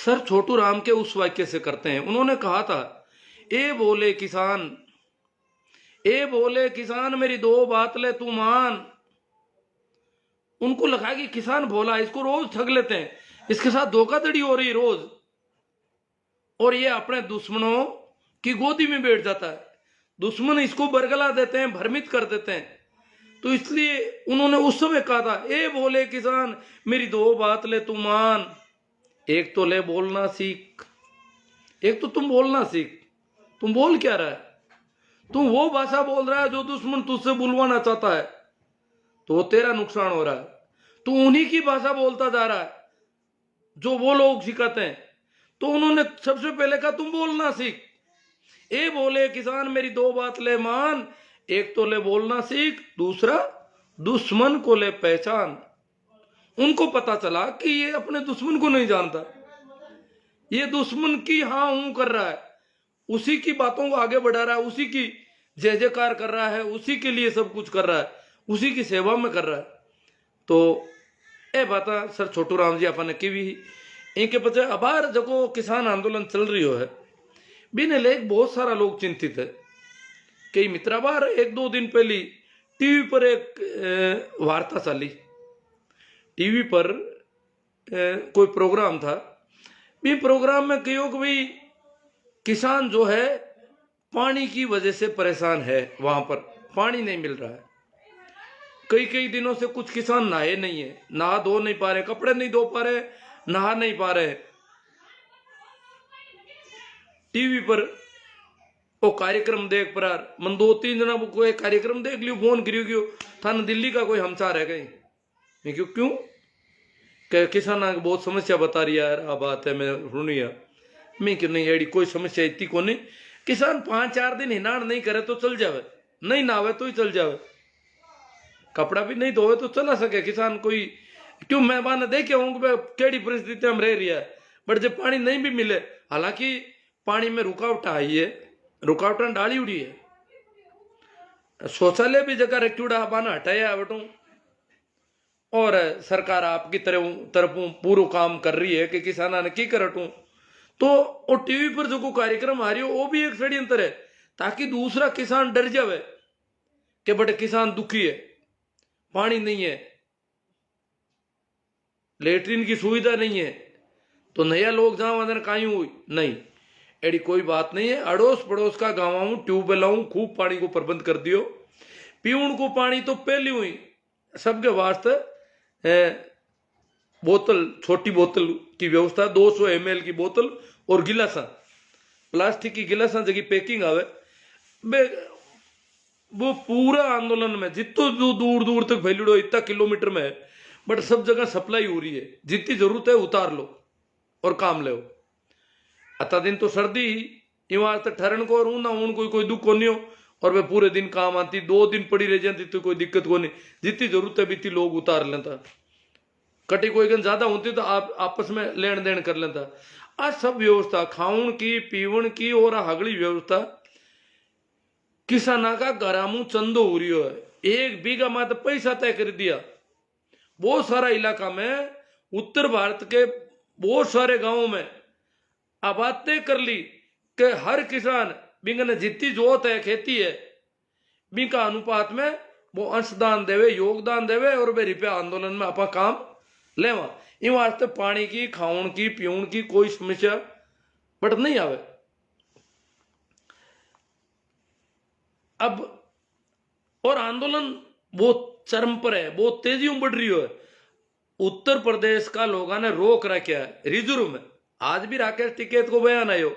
Sir Chhotu Ram के उस वाक्य से करते हैं। उन्होंने कहा था, ए बोले किसान, ए बोले किसान मेरी दो बात ले तू मान। उनको लगा कि किसान बोला, इसको रोज ठग लेते हैं, इसके साथ धोखाधड़ी हो रही रोज, और ये अपने दुश्मनों की गोदी में बैठ जाता है। दुश्मन इसको बरगला देते हैं, भ्रमित कर देते हैं। तो इसलिए उन्होंने उस समय कहा था, ए बोले किसान मेरी दो बात ले तू मान। एक तो ले बोलना सीख, एक तो तुम बोलना सीख। तुम बोल क्या रहा है? तुम वो भाषा बोल रहा है जो दुश्मन तुझसे बुलवाना चाहता है, तो तेरा नुकसान हो रहा है। तू उन्हीं की भाषा बोलता जा रहा है जो वो लोग सिखाते हैं। तो उन्होंने सबसे पहले कहा तुम बोलना सीख। ए बोले किसान मेरी दो बात ले मान, एक तो ले बोलना सीख, दूसरा दुश्मन को ले पहचान। उनको पता चला कि ये अपने दुश्मन को नहीं जानता, ये दुश्मन की हाँ हूं कर रहा है, उसी की बातों को आगे बढ़ा रहा है, उसी की जय जयकार कर रहा है, उसी के लिए सब कुछ कर रहा है, उसी की सेवा में कर रहा है। तो ए बात सर छोटू राम जी अपन की भी इनके पीछे अबार जगो किसान आंदोलन चल रही हो है, बिने लेख बहुत सारा लोग चिंतित है। कई मित्र बार एक दो दिन पहले टीवी पर एक वार्ता चली, टीवी पर कोई प्रोग्राम था। भी प्रोग्राम में कहो कि भाई किसान जो है पानी की वजह से परेशान है, वहां पर पानी नहीं मिल रहा है। कई कई दिनों से कुछ किसान नहाए नहीं है, नहा धो नहीं पा रहे, कपड़े नहीं धो पा रहे, नहा नहीं पा रहे। टीवी पर वो कार्यक्रम देख पर मन दो तीन जना को एक कार्यक्रम देख लियो, फोन करियो क्यों थाना दिल्ली का कोई हमचार है कहीं क्यों क्यों किसान बहुत समस्या बता रही है यार। आ बात है, मैं सुनिया मैं क्यों नहीं एडी कोई समस्या इतनी को नहीं। किसान 5-4 दिन हिनाण नहीं करे तो चल जावे, नहीं नहावे तो ही चल जावे, कपड़ा भी नहीं धोवे तो चला सके किसान। कोई क्यों मैं बाने देखे होंगे केड़ी परिस्थिति में रह रही है, बट जब पानी नहीं भी मिले, हालांकि पानी में रुकावट आई है, रुकावट डाली उड़ी है, शौचालय भी जगह रखूड़ा बाना हटाया बटू, और सरकार आपकी तरफ पूरा काम कर रही है कि किसाना ने की करटू। तो और टीवी पर जो को कार्यक्रम आ रही हो वो भी एक षड्यंत्र है, ताकि दूसरा किसान डर जावे कि बटे किसान दुखी है, पानी नहीं है, लेटरिन की सुविधा नहीं है, तो नया लोग जहां काई हुई नहीं, एडी कोई बात नहीं है। अड़ोस पड़ोस का गाँव ट्यूबवेल खूब पानी को प्रबंध कर दियो। पीउण को पानी तो पहली हुई सबके वास्ते बोतल, छोटी बोतल की व्यवस्था, 200 ml की बोतल और गिलासा, प्लास्टिक की गिलासा जगह पैकिंग आवे। वो पूरा आंदोलन में जितो दूर दूर तक फैलिड़ो, इतना किलोमीटर में है, बट सब जगह सप्लाई हो रही है। जितनी जरूरत है उतार लो और काम ले। अता दिन तो सर्दी ही वहां तक ठहरन को और ऊना ऊन कोई दुख को नहीं हो, और वे पूरे दिन काम आती, 2 दिन पड़ी रह जाती तो कोई दिक्कत को नहीं, जितनी जरूरत है बीती लोग उतार लेता। कटी कोई गन ज्यादा होती तो आप आपस में लेन देन कर लेता। आज सब व्यवस्था खाउन की, पीवन की और हगली व्यवस्था किसाना का घरामू चंदो हो रही है। 1 बीघा में तो पैसा तय कर दिया। बहुत सारा इलाका में उत्तर भारत के बहुत सारे गांवों में आबाद तय कर ली कि हर किसान बिंगने जितनी जोत है खेती है बिंका अनुपात में वो अंशदान देवे, योगदान देवे, और वे रुपया आंदोलन में अपना काम लेवा। इन वास्ते पानी की, खाउन की, पीउन की कोई समस्या बट नहीं आवे। अब और आंदोलन बहुत चरम पर है, बहुत तेजी में बढ़ रही है। उत्तर प्रदेश का लोगों ने रोक रखा है रिजर्व में। आज भी राकेश टिकैत को बयान आयो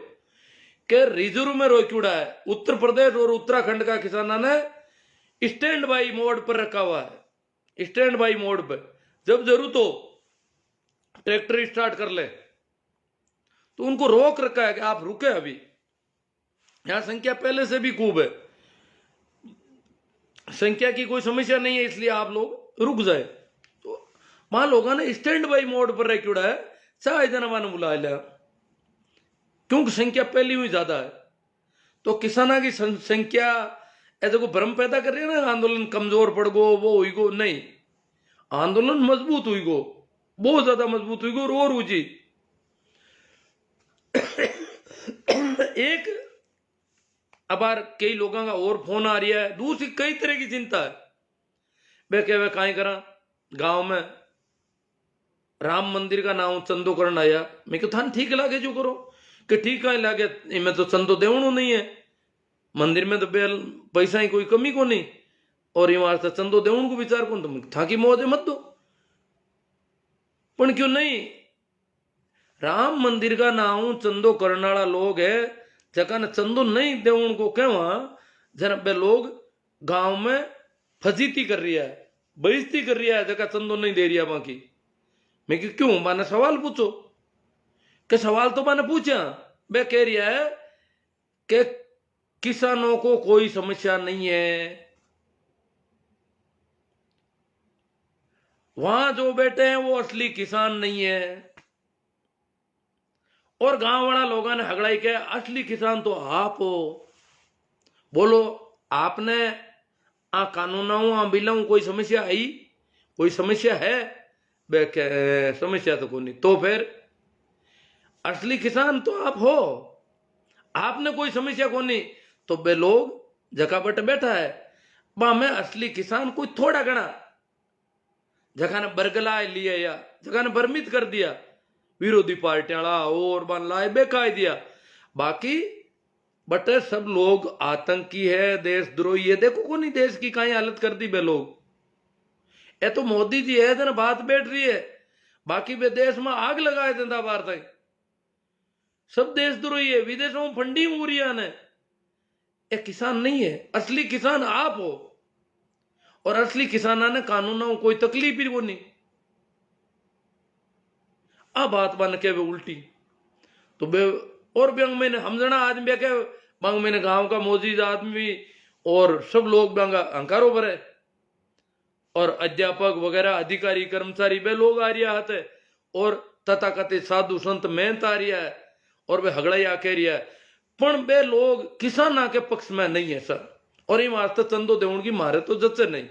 कि रिजर्व में रोक्यूड़ा है। उत्तर प्रदेश और उत्तराखंड का किसानों ने स्टैंड बाई मोड पर रखा हुआ है। स्टैंड बाई मोड पर जब जरूरत हो ट्रैक्टर स्टार्ट कर ले, तो उनको रोक रखा है कि आप रुके। अभी यहां संख्या पहले से भी खूब है, संख्या की कोई समस्या नहीं है, इसलिए आप लोग रुक जाए। तो वहां लोगों ने स्टैंड बाई मोड पर रखा है, चाहे जना ने बुला लिया, क्योंकि संख्या पहली हुई ज्यादा है। तो किसाना की संख्या ऐसे को भ्रम पैदा कर रही है ना, आंदोलन कमजोर पड़ गो, वो हुई गो, नहीं, आंदोलन मजबूत हुई गो, बहुत ज्यादा मजबूत हुई गो और ऊंची। एक अबार कई लोगों का और फोन आ रहा है, दूसरी कई तरह की चिंता है। वे कह वे काई करा, गांव में राम मंदिर का नाम चंदो करन आया। मैं क्यों थान ठीक लागे जो करो, कि ठीक कहीं लागे, इनमें तो चंदो देवणो नहीं है, मंदिर में तो बेल पैसा ही कोई कमी को नहीं, और ये वास्ते चंदो देवण को विचार कौन, तुम था कि मौजे मत दो। पण क्यों नहीं, राम मंदिर का नाम चंदो करने वाला लोग है, जगह ने चंदो नहीं देवण को कहवा, जरा बे लोग गांव में फजीती कर रही है, बेइज्जती कर रही है, जगह चंदो नहीं दे रही है बाकी। मैं क्यों, माने सवाल पूछो, के सवाल तो मैंने पूछा। बे कह रही है कि किसानों को कोई समस्या नहीं है, वहां जो बैठे हैं वो असली किसान नहीं है। और गांव वाला लोगों ने हगड़ाई के, असली किसान तो आप हो, बोलो आपने आ कानूनाओं आ बिलाऊ कोई समस्या आई, कोई समस्या है? बे समस्या तो कोई नहीं, तो फिर असली किसान तो आप हो, आपने कोई समस्या को नहीं, तो बे लोग जगह बट बैठा है बा में असली किसान कोई थोड़ा घना, जगह ने बरगला लिया या जगह ने भ्रमित कर दिया विरोधी पार्टियां और बन लाए बेकाय दिया, बाकी बट सब लोग आतंकी है, देशद्रोही है। देखो को नहीं देश की कहीं हालत कर दी बे लोग, ये तो मोदी जी है जन बात बैठ रही है, बाकी बे देश में आग लगाए देता बार तक, सब देशद्रोही है, विदेशों में फंडिंग हो रही है। ये किसान नहीं है, असली किसान आप हो, और असली किसाना ने कानूनों कोई तकलीफ ही वो नहीं। आ बात बन के वे उल्टी तो बे, और व्यंग मैंने हमजना आदमी के बंग मैंने गांव का मौजूद आदमी और सब लोग बंगा अंकारों पर है, और अध्यापक वगैरह अधिकारी कर्मचारी वे लोग आ रहा है, और तथाकथित साधु संत मेहनत आ रहा है, और वे हगड़ाई आके रहा है, पण वे लोग किसान के पक्ष में नहीं है सर। और ये वास्ते चंदो देवण की मारे तो जचे नहीं,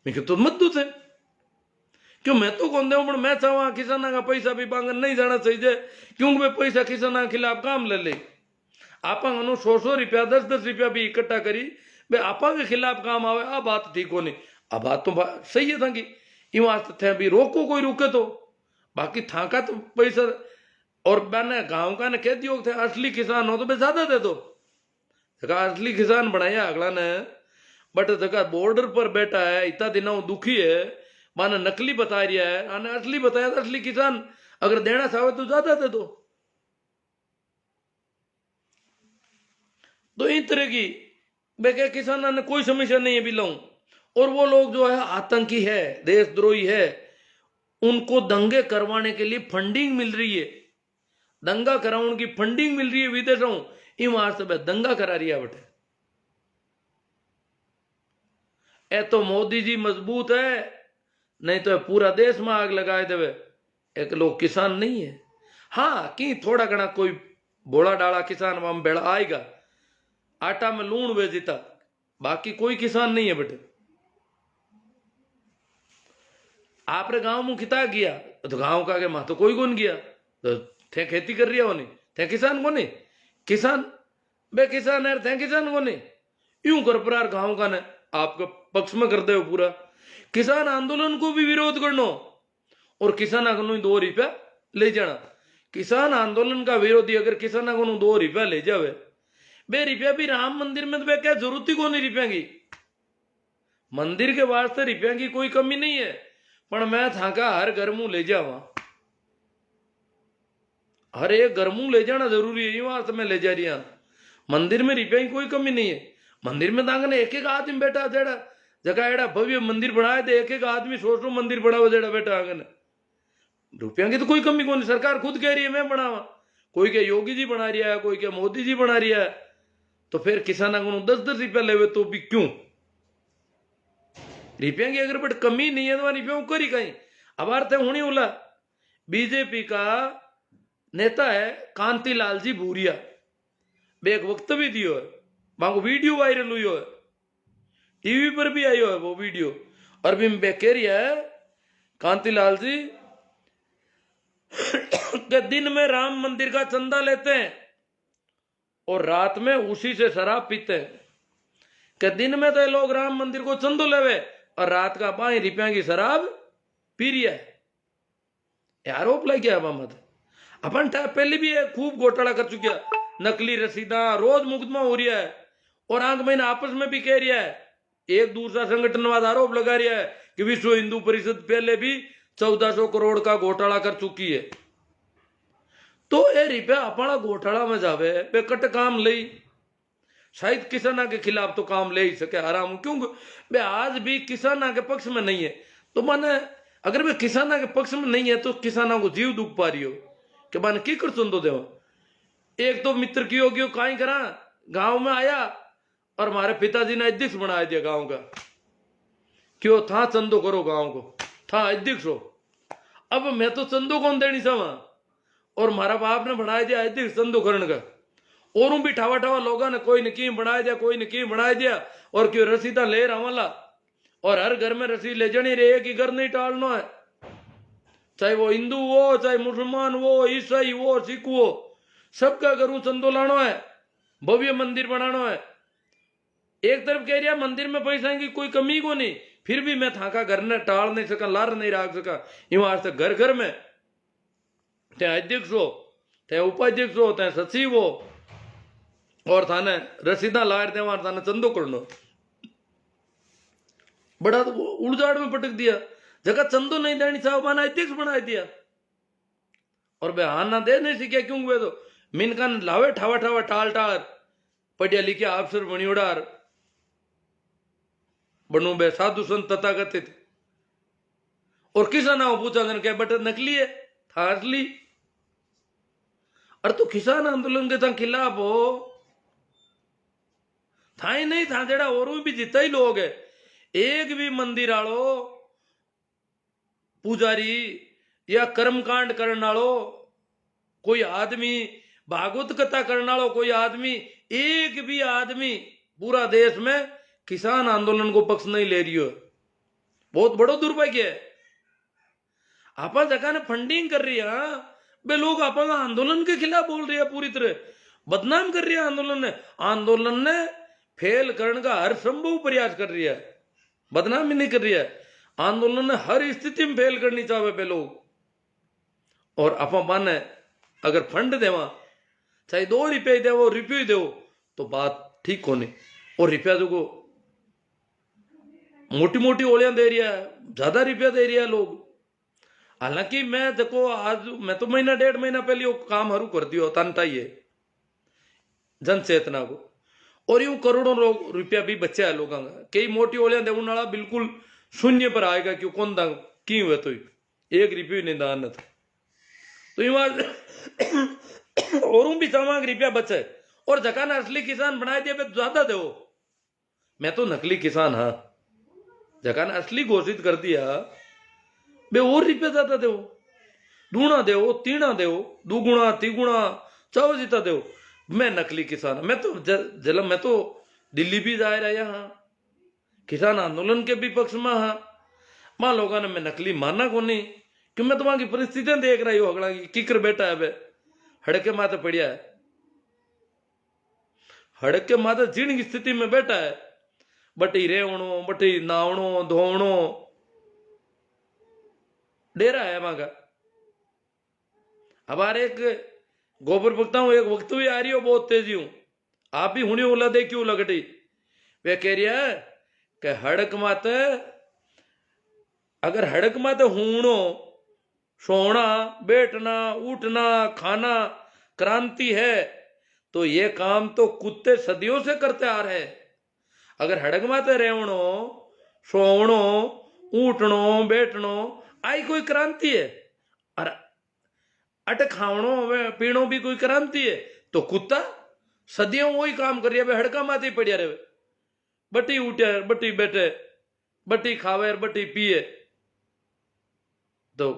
मैं तो मत थे क्यों, मैं तो कौन देव, मैं चाहवा किसाना का पैसा भी बांगन नहीं जाना चाहिए, क्योंकि वे पैसा किसाना के खिलाफ काम ले ले, आपा 100 रुपया 10 रुपया भी इकट्ठा करी वे आपा के खिलाफ काम आवे, आ बात ठीक हो नहीं। आ बात तो सही है था कि इन वास्ते थे भी रोको, कोई रुके तो, बाकी था का तो पैसा, और मैंने गांव का ने कह दियो थे असली किसान हो तो बे ज्यादा दे दो, जगह असली किसान बनाया अगला ने, बट जगह बॉर्डर पर बैठा है इतना दिनों दुखी है, माने नकली बता रहा है, आने असली बताया तो असली किसान अगर देना चाहे तो ज्यादा दे दो। तो इस तरह की बेके किसानों ने कोई समस्या नहीं है बिलाऊं, और वो लोग जो है आतंकी है, देशद्रोही है, उनको दंगे करवाने के लिए फंडिंग मिल रही है, दंगा कराने की फंडिंग मिल रही है विदेशों, ईमार से दंगा करा रही है बटे। ए तो मोदी जी मजबूत है, नहीं तो पूरा देश में आग लगाए देवे, एक लोग किसान नहीं है। हाँ कि थोड़ा घना कोई बोला डाला किसान वहां बेड़ा आएगा, आटा में लूण बेचता, बाकी कोई किसान नहीं है बेटे। आपरे गांव में किता गया तो गांव का के मां तो कोई कौन गया, तो थे खेती कर रही है नहीं, थे किसान को नहीं, किसान बे किसान है, थे किसान को नहीं, यूं कर प्रार गांव का ने आपका पक्ष में कर दे पूरा। किसान आंदोलन को भी विरोध करना और किसान को 2 रुपया ले जाना, किसान आंदोलन का विरोधी अगर किसान को 2 रुपया ले जावे, बे रुपया भी राम मंदिर में तो क्या जरूरत ही को नहीं रुपया की, मंदिर के वास्ते रुपया की कोई कमी नहीं है, पर मैं थाका हर घर मुंह ले जावा, हर एक घर मुंह ले जाना जरूरी है, ये वास्ते मैं ले जा रही हूं। मंदिर में रुपया की कोई कमी नहीं है, मंदिर में तांग ने एक आदमी बैठा जेड़ा जगह एड़ा भव्य मंदिर बनाए दे, एक आदमी 100 मंदिर बनाओ जेड़ा बैठा आंगन, रुपया की तो कोई कमी को नहीं, सरकार खुद कह रही है मैं बनावा, कोई के योगी जी बना रहा है, कोई के मोदी जी बना रहा है, तो फिर किसान को 10 रुपया लेवे तो भी क्यों, रुपया की अगर बट कमी नहीं है तो रुपया करी कहीं। अब अर्थ होनी उला बीजेपी का नेता है कांतिलाल जी भूरिया, बे एक वक्तव्य दियो है, वहां को वीडियो वायरल हुई है, टीवी पर भी आई है वो वीडियो, और भी कह रही है कांतिलाल जी के दिन में राम मंदिर का चंदा लेते हैं, और रात में उसी से शराब पीते हैं। कि दिन में तो ये लोग राम मंदिर को चंदो लेवे और रात का 5 रुपया की शराब पी रही है। आरोप लग गया मत अपन पहले भी खूब घोटाला कर चुके, नकली रसीदा रोज मुकदमा हो रहा है और आंख महीना आपस में भी कह रहा है। एक दूसरा संगठनवाद आरोप लगा रहा है कि विश्व हिंदू परिषद पहले भी 1400 करोड़ का घोटाला कर चुकी है। तो ये रुपया अपना घोटाला में जावे बेकट काम ले, शायद किसाना के खिलाफ तो काम ले ही सके आराम, क्योंकि बे आज भी किसाना के पक्ष में नहीं है। तो माने अगर वे किसाना के पक्ष में नहीं है तो किसाना को जीव दुख पा रही हो कि माने की कर सुन दो देवा। एक तो मित्र की होगी काई करा, गांव में आया और हमारे पिताजी ने अध्यक्ष बना दिया गांव का, क्यों था चंदो करो गांव को, था अध्यक्ष हो। अब मैं तो चंदो कौन देनी चाहवा और हमारा बाप ने बना दिया अध्यक्ष चंदो करण का, और भी ठावा ठावा लोगों ने कोई ने की बना दिया, कोई ने की बना दिया, और क्यों रसीदा ले रहा वाला, और हर घर में रसीद ले जानी रे, एक ही घर नहीं टालना है, चाहे वो हिंदू हो, चाहे मुसलमान हो, ईसाई हो, सिख हो, सबका घरों चंदो लाना है, भव्य मंदिर बनाना है। एक तरफ कह रहा मंदिर में पैसा की कोई कमी को नहीं, फिर भी मैं थाका घर ने टाल नहीं सका, लार नहीं रख सका। यूं आज तक घर घर में चाहे अध्यक्ष हो, चाहे उपाध्यक्ष हो, चाहे सचिव हो, और थाने रसीदा लार दे थाने चंदो करनो, बड़ा तो उड़जाड़ में पटक दिया। जगह चंदो नहीं देनी चाहो माना अध्यक्ष बना दिया, और बहाना ना दे नहीं सीखे, क्यों वे तो मिनकन लावे ठावा ठावा टाल टाल पढ़िया लिखे अफसर बनी उड़ार बनू बे साधु संत तथाकथित, और किसाना पूछा क्या बट नकली है था असली। और तो किसान आंदोलन के खिलाफ हो था ही नहीं था, जेड़ा और भी जितना ही लोग है, एक भी मंदिर आलो पुजारी या कर्मकांड करने वालो कोई आदमी, भागवत कथा करने वालो कोई आदमी, एक भी आदमी पूरा देश में किसान आंदोलन को पक्ष नहीं ले रही हो। बहुत बड़ो दुर्भाग्य है। आप जगह ने फंडिंग कर रही है बे, लोग आप आंदोलन के खिलाफ बोल रही है, पूरी तरह बदनाम कर रही है आंदोलन ने फेल करने का हर संभव प्रयास कर रही है, बदनाम ही नहीं कर रही है। आंदोलन ने हर स्थिति में फेल करनी चाहे पे लोग, और आप माने अगर फंड देवा चाहे 2 रुपये देवो रुपये दो तो बात ठीक होने, और रुपया जो को मोटी मोटी ओलियां दे रही है, ज्यादा रुपया दे रही है लोग। हालांकि मैं देखो आज मैं तो महीना 1.5 महीना पहले वो काम हरू कर दियो तनता ही है जन चेतना को, और यूं करोड़ों लोग रुपया भी बचा है लोगों का। कई मोटी ओलियां देने वाला बिल्कुल शून्य पर आएगा, क्यों कौन दांग की हुए तो 1 रुपये नहीं दान था, तो यूं और भी चावांग रुपया बचे, और जगह ने असली किसान बनाए दिया बे ज्यादा दो। मैं तो नकली किसान, हाँ जगह ने असली घोषित कर दिया बे और रुपया ज्यादा दो, दूना दो, तीना दो, दुगुना तिगुना चाहो जितना दो। मैं नकली किसान, मैं तो मैं तो दिल्ली भी जा रहा यहाँ किसान आंदोलन के भी पक्ष में, हाँ मां लोगों ने मैं नकली माना को नहीं, क्यों मैं तुम्हारी परिस्थितियां देख रही हूँ। अगला किकर बैठा है बे, हड़के माथे पड़िया है, हड़के माथे जीण की स्थिति में बैठा है, बटी रेवणो, बटी नावणो धोवणो डेरा है मां का। अब एक गोबर भक्ता हूं, एक वक्त भी आ रही हो बहुत तेजी हूं, आप भी हुणी उला दे क्यों लगटी, वे कह रही है कि हड़क माते, अगर हड़क माते हूणो सोना बैठना उठना खाना क्रांति है तो ये काम तो कुत्ते सदियों से करते आ रहे। अगर हड़क माते रेवणो सोवणो उठनो बैठनो आई कोई क्रांति है, और अट खावणो पीणो भी कोई क्रांति है, तो कुत्ता सदियों वही काम कर रही है, हड़का माते ही पड़िया रहे, बटी उठे बटी बैठे बटी खावे बटी पिए। तो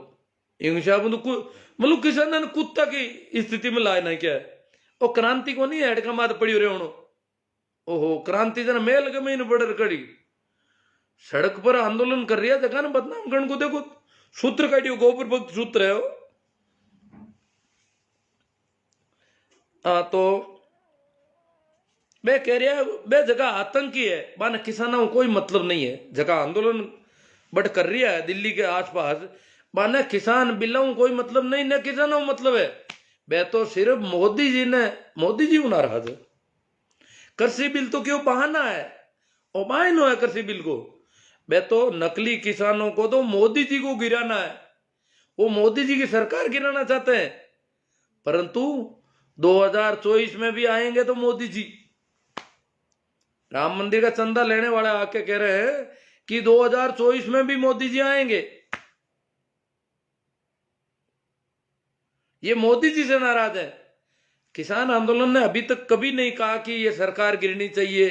मतलब किसान ने कुत्ता की स्थिति में लाए ना क्या है, और क्रांति को नहीं है हड़का मात पड़ी रहे होनो। ओहो क्रांति जना मेल गमे बड़र कड़ी सड़क पर आंदोलन कर रही है, जगह ना बदनाम गण को देखो सूत्र काटियो, गोबर भक्त सूत्र है वो। तो मैं कह रहा बे जगह आतंकी है माने किसानों को कोई मतलब नहीं है। जगह आंदोलन बट कर रही है दिल्ली के आसपास माने किसान बिलों कोई मतलब नहीं न किसानों को मतलब है। वे तो सिर्फ मोदी जी नाराज है। कृषि बिल तो क्यों बहाना है और बहाना है कृषि बिल को। वे तो नकली किसानों को तो मोदी जी को गिराना है। वो मोदी जी की सरकार गिराना चाहते हैं। परंतु 2024 में भी आएंगे तो मोदी जी राम मंदिर का चंदा लेने वाले आके कह रहे हैं कि 2024 में भी मोदी जी आएंगे। ये मोदी जी से नाराज है। किसान आंदोलन ने अभी तक कभी नहीं कहा कि ये सरकार गिरनी चाहिए,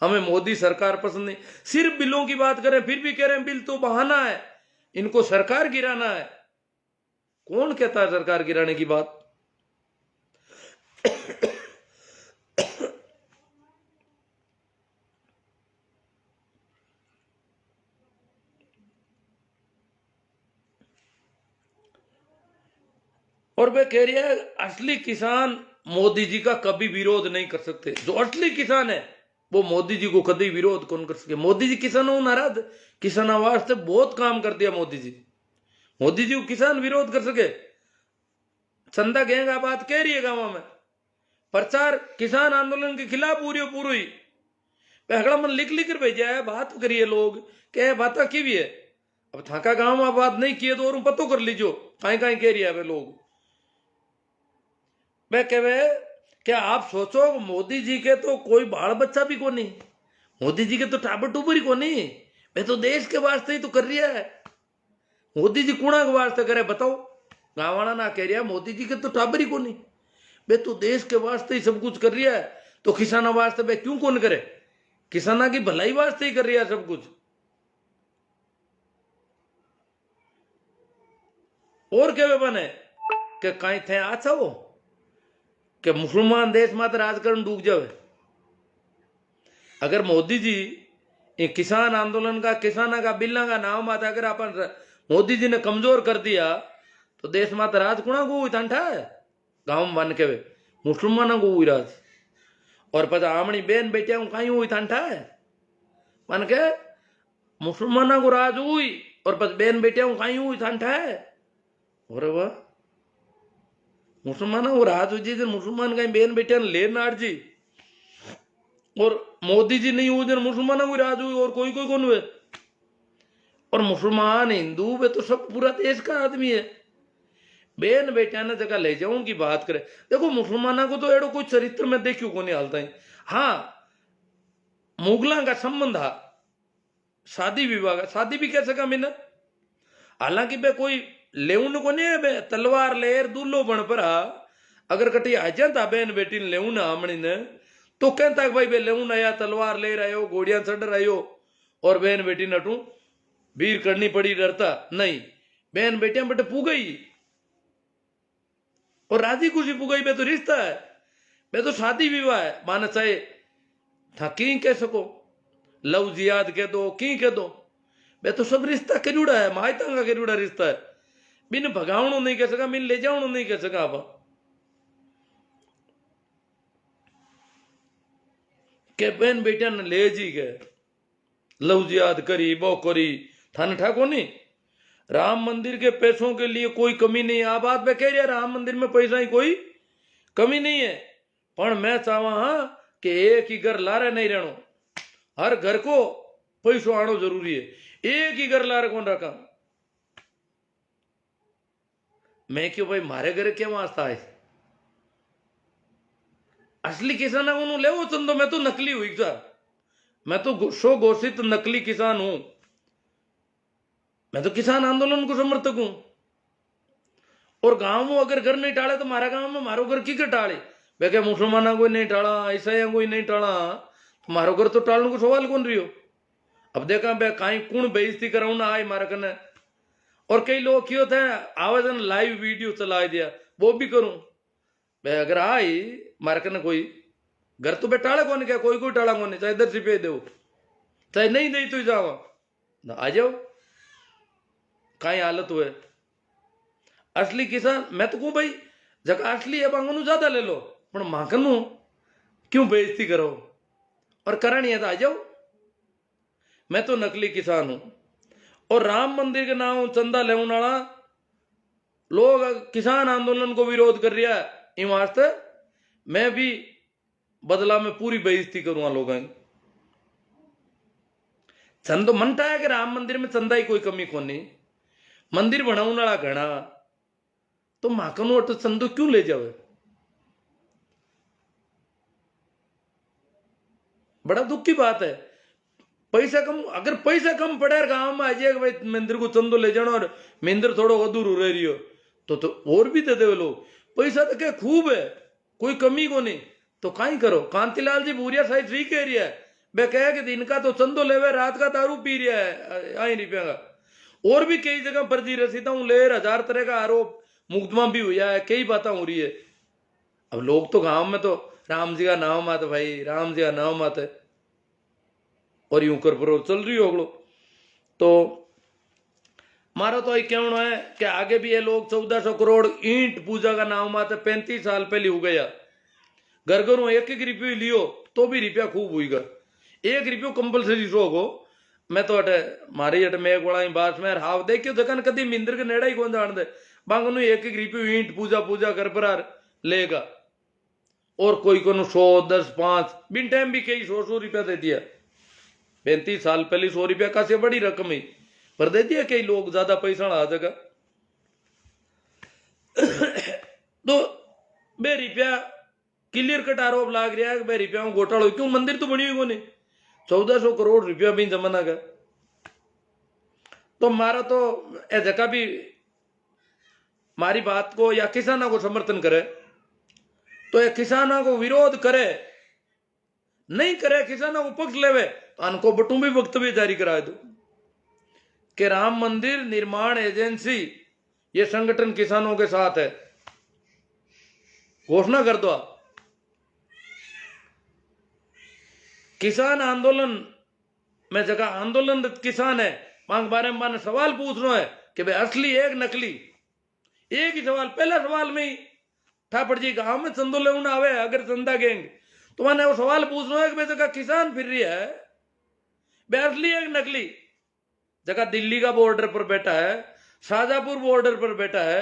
हमें मोदी सरकार पसंद नहीं। सिर्फ बिलों की बात करें फिर भी कह रहे हैं बिल तो बहाना है, इनको सरकार गिराना है। कौन कहता है सरकार गिराने की बात? और वे कह रही है असली किसान मोदी जी का कभी विरोध नहीं कर सकते। जो असली किसान है वो मोदी जी को कभी विरोध कौन कर सके। मोदी जी किसानों नाराज, किसानों वास्ते बहुत काम कर दिया मोदी जी। मोदी जी को किसान विरोध कर सके? चंदा गहंगा बात कह रही है गांव में, प्रचार किसान आंदोलन के खिलाफ पूरी पहला मन लिख लिख कर भेजा है। बात करिए लोग क्या बात की भी है। अब थाका गांव में बात नहीं किए तो और पतो कर लीजो कहीं कहीं कह रही है वे लोग। मैं कहे क्या आप सोचो मोदी जी के तो कोई बाल बच्चा भी को नहीं, मोदी जी के तो टाबर टूबर ही को नहीं। वे तो देश के वास्ते ही तो कर रही है। मोदी जी कुणा के वास्ते करे बताओ? गाँव वाला ना कह रहा मोदी जी के तो टाबर ही को नहीं। वे तो देश के वास्ते ही सब कुछ कर रही है। तो किसानों वास्ते वे क्यों कौन करे? किसाना की भलाई वास्ते ही कर रही है सब कुछ। और क्या बने कि कहीं थे अच्छा हो कि मुसलमान देश में तो राजकारण डूब जावे। अगर मोदी जी किसान आंदोलन का किसाना का बिल्ला का नाम आता अगर अपन मोदी जी ने कमजोर कर दिया तो देश में तो राज कुणा को ठंडा है। गांव में बन के वे मुसलमानों को हुई राज और पता आमणी बेन बेटिया को कहीं हुई ठंडा है मन के मुसलमानों को राज हुई और बस बेन बेटिया को कहीं हुई ठंडा है। और वाह मुसलमानों को राज हुई जी मुसलमान कहीं बेन बेटिया ने ले नार जी और मोदी जी नहीं हुई मुसलमानों को राज हुई और कोई कौन हुए। और मुसलमान हिंदू वे तो सब पूरा देश का आदमी है। बेन बेटिया ने जगह ले जाऊं की बात करे। देखो मुसलमानों को तो एडो कोई चरित्र में देखियो को नहीं हालता है। हाँ मुगला का संबंध है शादी विवाह का, शादी भी कह सका मैंने। हालांकि बे कोई लेउन को नहीं है बे तलवार लेर दूल्हो बन पर अगर कटी आ जाता बेन बेटी ने लेउन आमणी ने तो कहता भाई बे लेउन आया तलवार ले रहे घोड़िया चढ़ रहे हो और बेन बेटी नटू वीर करनी पड़ी डरता नहीं। बेन बेटिया बटे पू गई और राजी खुशी पू गई। बे तो रिश्ता है, बे तो शादी विवाह है। माना चाहे था की कह सको लव जियाद कह दो की कह दो बे तो सब रिश्ता करूड़ा है। मायता का करूड़ा रिश्ता है। बिन भगावणो नहीं कह सका बिन ले जावणो नहीं कह सका। आप के बेन बेटिया ने ले जी गए लव जियाद करी वो करी थाने ठाको नहीं। राम मंदिर के पैसों के लिए कोई कमी नहीं है। आप बात में कह रहे राम मंदिर में पैसा ही कोई कमी नहीं है। पर मैं चाहवा हाँ कि एक ही घर लारे नहीं रहनो, हर घर को पैसों आनो जरूरी है। एक ही घर लारे कौन रखा। मैं क्यों भाई मारे घर क्या वास्ता है? असली किसान है ले वो चंदो। मैं तो नकली हुई सर, मैं तो शो घोषित नकली किसान हूं। मैं तो किसान आंदोलन को समर्थक हूं। और गांव में अगर घर नहीं टाले तो मारा गांव में मारो घर की टाले वे क्या मुसलमाना कोई नहीं टाला ईसाइया कोई नहीं टाला तो मारो घर तो टालने को सवाल कौन रही हो। अब देखा बे कहीं कौन बेइज्जती कराऊ ना आई मारा कने। और कई लोग क्यों थे आवेदन लाइव वीडियो चला दिया वो भी करूं बे अगर आई मारा कने कोई घर तो बे टाले कौन क्या कोई टाला कौन चाहे 10 रुपये दो चाहे नहीं दे तो जाओ ना आ जाओ कहीं हालत हुए। असली किसान मैं तो कहूं भाई जगह असली है बांगनू ज्यादा ले लो पर माखनू क्यों बेइज्जती करो। और करण ये आ जाओ, मैं तो नकली किसान हूं। और राम मंदिर के नाम चंदा लेने वाला लोग किसान आंदोलन को विरोध कर रहा है, इन वास्ते मैं भी बदला में पूरी बेइज्जती करूंगा लोगों की। चंदो मनता है कि राम मंदिर में चंदा ही कोई कमी को नहीं, मंदिर बनाने वाला घना, तो माकनो तो चंदो क्यों ले जावे? बड़ा दुख की बात है। पैसा कम, अगर पैसा कम पड़े गांव में आ जाए भाई मंदिर को चंदो ले जाना और मंदिर थोड़ा अधूरो रह रही हो तो और भी दे दे लोग। पैसा तो क्या खूब है, कोई कमी को नहीं, तो काई करो। कांतिलाल जी भूरिया साइड ठीक कह रही है, वे कहे कि दिन का तो चंदो लेवे, रात का दारू पी रहा है आई रुपया का। और भी कई जगह फर्जी रसीदा ले 1000 तरह का आरोप मुकदमा भी हुआ है, कई बातें हो रही है। अब लोग तो गांव में तो राम जी का नाम आते भाई, राम जी का नाम आते और यूं कर पर चल रही होगलो। तो मारो तो ये कहना है कि आगे भी ये लोग 1400 करोड़ ईंट पूजा का नाम आते 35 साल पहले हो गया। घर घरों एक एक रुपये लियो तो भी रुपया खूब हुईगा, 1 रुपयो कंपलसरी शो हो। मैं तो अटे मारी अटे मैं गोड़ा बात में हाव देखियो जगन कदी मिंदर के नेड़ा ही कौन जान दे, बांगनु एक एक रुपयो ईंट पूजा पूजा कर पर लेगा। और कोई को 100 10 5 बिन टाइम भी कई 100 रुपया दे दिया। 35 साल पहले 100 रुपया का से बड़ी रकम ही पर दे दिया कई लोग, ज्यादा पैसा आ जाएगा। तो बे रुपया क्लियर कट आरोप लाग रहा है कि बे रुपया में घोटाला क्यों? मंदिर तो बनी हुई को नहीं, 1400 करोड़ रुपया भी जमाना का। तो मारा तो ए जगह भी मारी बात को या किसानों को समर्थन करे तो ये किसानों को विरोध करे, नहीं करे किसानों को पक्ष लेवे तो उनको बटू भी वक्तव्य जारी करा दो कि राम मंदिर निर्माण एजेंसी ये संगठन किसानों के साथ है, घोषणा कर दो। किसान आंदोलन में जगह आंदोलनरत किसान है, मांग बारे में सवाल पूछ रहा है कि भाई असली एक नकली, एक ही सवाल। पहला सवाल में ही ठापर जी गांव में चंदो लेना आवे अगर चंदा गेंगे तो मैंने वो सवाल पूछ रहा है कि भाई जगह किसान फिर रही है, भाई असली एक नकली। जगह दिल्ली का बॉर्डर पर बैठा है, शाहजहांपुर बॉर्डर पर बैठा है,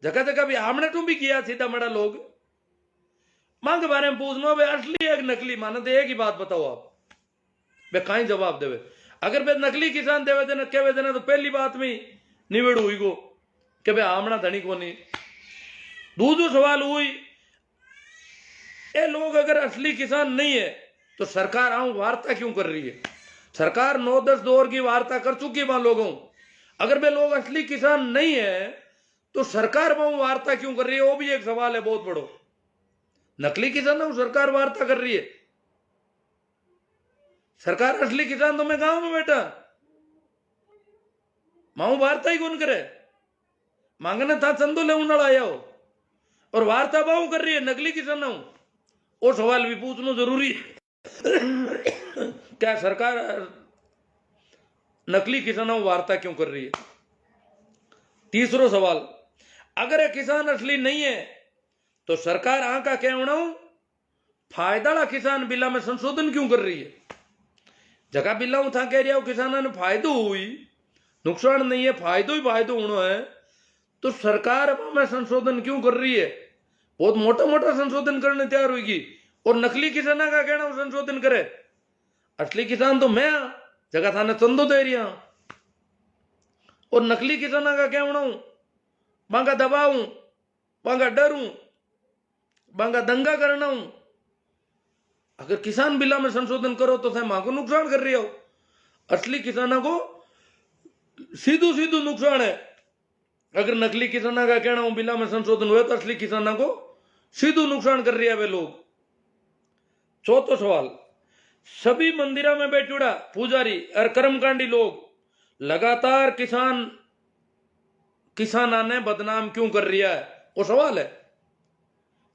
जगह जगह भी आमने तुम भी किया सीधा मड़ा लोग मांग के बारे में पूछना भाई असली एक नकली, माना तो एक ही बात बताओ आप, वे कहीं जवाब देवे। अगर वे नकली किसान देवे देना कहे देना तो पहली बात में निवेड़ हुई को कि भाई आमना धनी को नहीं। दूसरा सवाल हुई ये लोग अगर असली किसान नहीं है तो सरकार आऊं वार्ता क्यों कर रही है? सरकार 9-10 दौर की वार्ता कर चुकी है वहां लोगों। अगर वे लोग असली किसान नहीं है तो सरकार वहां वार्ता क्यों कर रही है? वो भी एक सवाल है बहुत बड़ो। नकली किसान सरकार वार्ता कर रही है, सरकार असली किसान तो मैं गांव में बैठा माऊ वार्ता ही कौन करे? मांगने था चंदो ले उन्ना आया हो और वार्ता बाऊ कर रही है नकली किसान वो सवाल भी पूछना जरूरी है। क्या सरकार नकली किसानों वार्ता क्यों कर रही है? तीसरा सवाल, अगर ये किसान असली नहीं है तो सरकार आ का कहना फायदा किसान बिला में संशोधन क्यों कर रही है? जगह बिला था कह रहा हो किसानों ने फायदो हुई, नुकसान नहीं है, फायदो ही फायदो होना है, तो सरकार में संशोधन क्यों कर रही है? बहुत मोटा मोटा संशोधन करने तैयार होगी और नकली किसान का कहना संशोधन करे। असली किसान तो मैं जगह थाने चंदो दे रही और नकली किसान का कहना बांगा दबाऊं, बांगा डरूं, बांगा दंगा करना हूं। अगर किसान बिला में संशोधन करो तो मां को नुकसान कर रही हो। असली किसानों को सीधू सीधू नुकसान है। अगर नकली किसानों का कहना हूं बिला में संशोधन हुए तो असली किसानों को सीधू नुकसान कर रही है वे लोग। चौथा सवाल, सभी मंदिरों में बैठुड़ा पुजारी और कर्मकांडी लोग लगातार किसाना ने बदनाम क्यों कर रही है? वो सवाल है।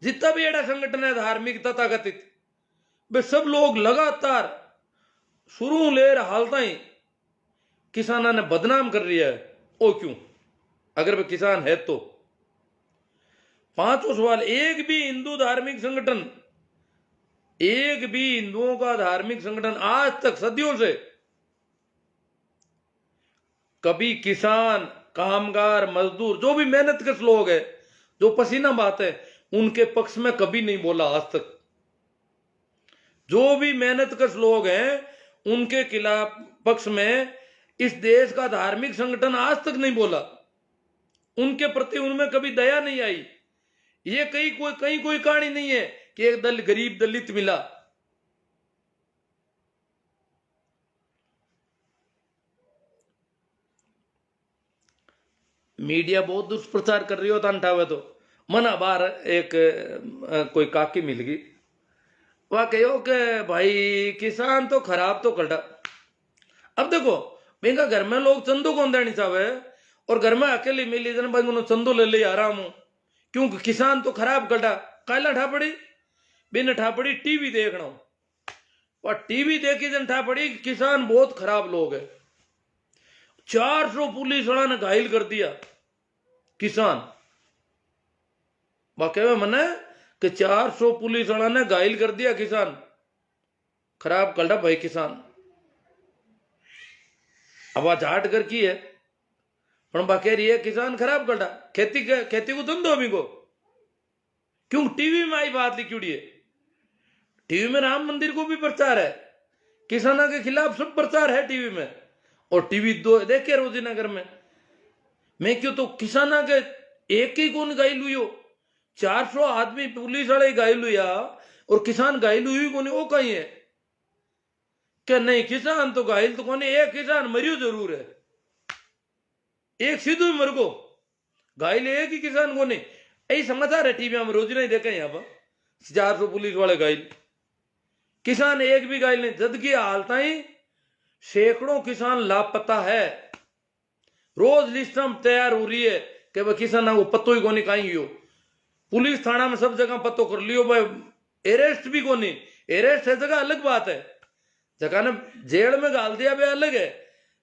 जितना भी एड़ा संगठन है धार्मिक तथाकथित वे सब लोग लगातार शुरू ले हालता ही किसाना ने बदनाम कर रही है। वो क्यों अगर वे किसान है तो? पांचवा सवाल, एक भी हिंदू धार्मिक संगठन एक भी हिंदुओं का धार्मिक संगठन आज तक सदियों से कभी किसान, कामगार, मजदूर, जो भी मेहनत कश लोग है, जो पसीना बहाते हैं, उनके पक्ष में कभी नहीं बोला आज तक। जो भी मेहनत कश लोग हैं उनके खिलाफ पक्ष में इस देश का धार्मिक संगठन आज तक नहीं बोला। उनके प्रति उनमें कभी दया नहीं आई। ये कहीं कोई कहानी नहीं है कि एक दल गरीब दलित मिला। मीडिया बहुत दुष्प्रचार कर रही होता अंठावे तो मना बार एक कोई काकी मिल गई, वह कहो कि भाई किसान तो खराब तो कटा। अब देखो मेरा घर में लोग चंदो कौन देनी चाहे और घर में अकेले मिली जन भाई चंदो ले ले आराम हूं, क्योंकि किसान तो खराब कटा। काला ठापड़ी बिन ठापड़ी टीवी देखना और टीवी देखी जन ठापड़ी किसान बहुत खराब लोग है। 400 पुलिस वाला ने घायल कर दिया किसान। वाकई में मना कि 400 पुलिस वाला ने घायल कर दिया किसान। खराब कल्टा भाई किसान। अब वह झाट कर की है पर बाकी रही है किसान खराब कल्टा। खेती को धंधो अभी को क्यों टीवी में आई बात लिखी है। टीवी में राम मंदिर को भी प्रचार है, किसानों के खिलाफ सब प्रचार है टीवी में। और टीवी दो देखे रोजी नगर में मैं क्यों तो किसाना के एक ही कौन घायल हुई हो। 400 आदमी पुलिस वाले घायल हुआ और किसान घायल हुई कौन, वो कहीं है क्या? नहीं, किसान तो घायल तो कौन, एक किसान मरियो जरूर है, एक सीधो ही मर गो, घायल एक ही किसान को नहीं। यही समाचार है टीवी में रोज नहीं देखे यहाँ पर 400 पुलिस वाले घायल, किसान एक भी घायल नहीं। जबकि हालत ही सैकड़ों किसान लापता है। रोज लिस्ट तैयार हो रही है कि भाई किसान को पत्तो ही कोनी कहीं हो। पुलिस थाना में सब जगह पत्तो कर लियो भाई, अरेस्ट भी कोनी। अरेस्ट है जगह अलग बात है, जगह ने जेल में गाल दिया भाई अलग है।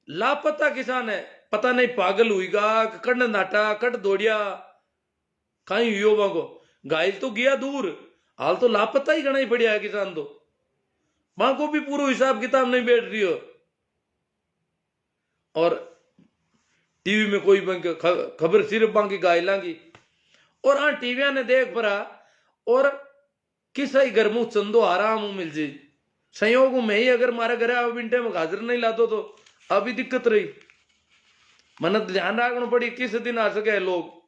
लापता किसान है, पता नहीं पागल हुईगा कट नाटा कट दौड़िया कहीं हुई को। घायल तो गया दूर, हाल तो लापता ही गणा ही पड़ा है किसान तो। वहां को भी पूरा हिसाब किताब नहीं बैठ रही हो। और टीवी में कोई खबर सिर्फ बाकी घायला की। और हाँ टीविया ने देख पड़ा और किसा ही घर मुंह चंदो आराम मिल जाए। संयोग में ही अगर मारे घर अब मिनटे में हाजिर नहीं लादो तो अभी दिक्कत रही। मन ध्यान रखना पड़ी किस दिन आ सके लोग।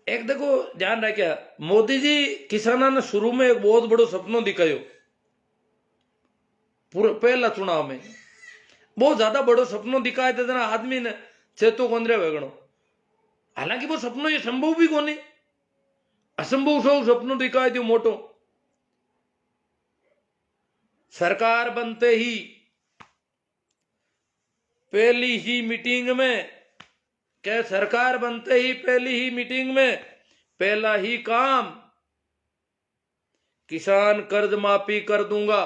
एक देखो ध्यान रखिया, मोदी जी किसानों ने शुरू में एक बहुत बड़ो सपनों दिखायो। पूरा पहला चुनाव में बहुत ज्यादा बड़ो सपनों दिखाए थे जना आदमी ने चेतो कोंद्रे वेगणो। हालांकि वो सपनों ये संभव भी कोनी, असंभव सो सपनों दिखाए दियो मोटो। सरकार बनते ही पहली ही मीटिंग में क्या, सरकार बनते ही पहली ही मीटिंग में पहला ही काम किसान कर्ज माफी कर दूंगा।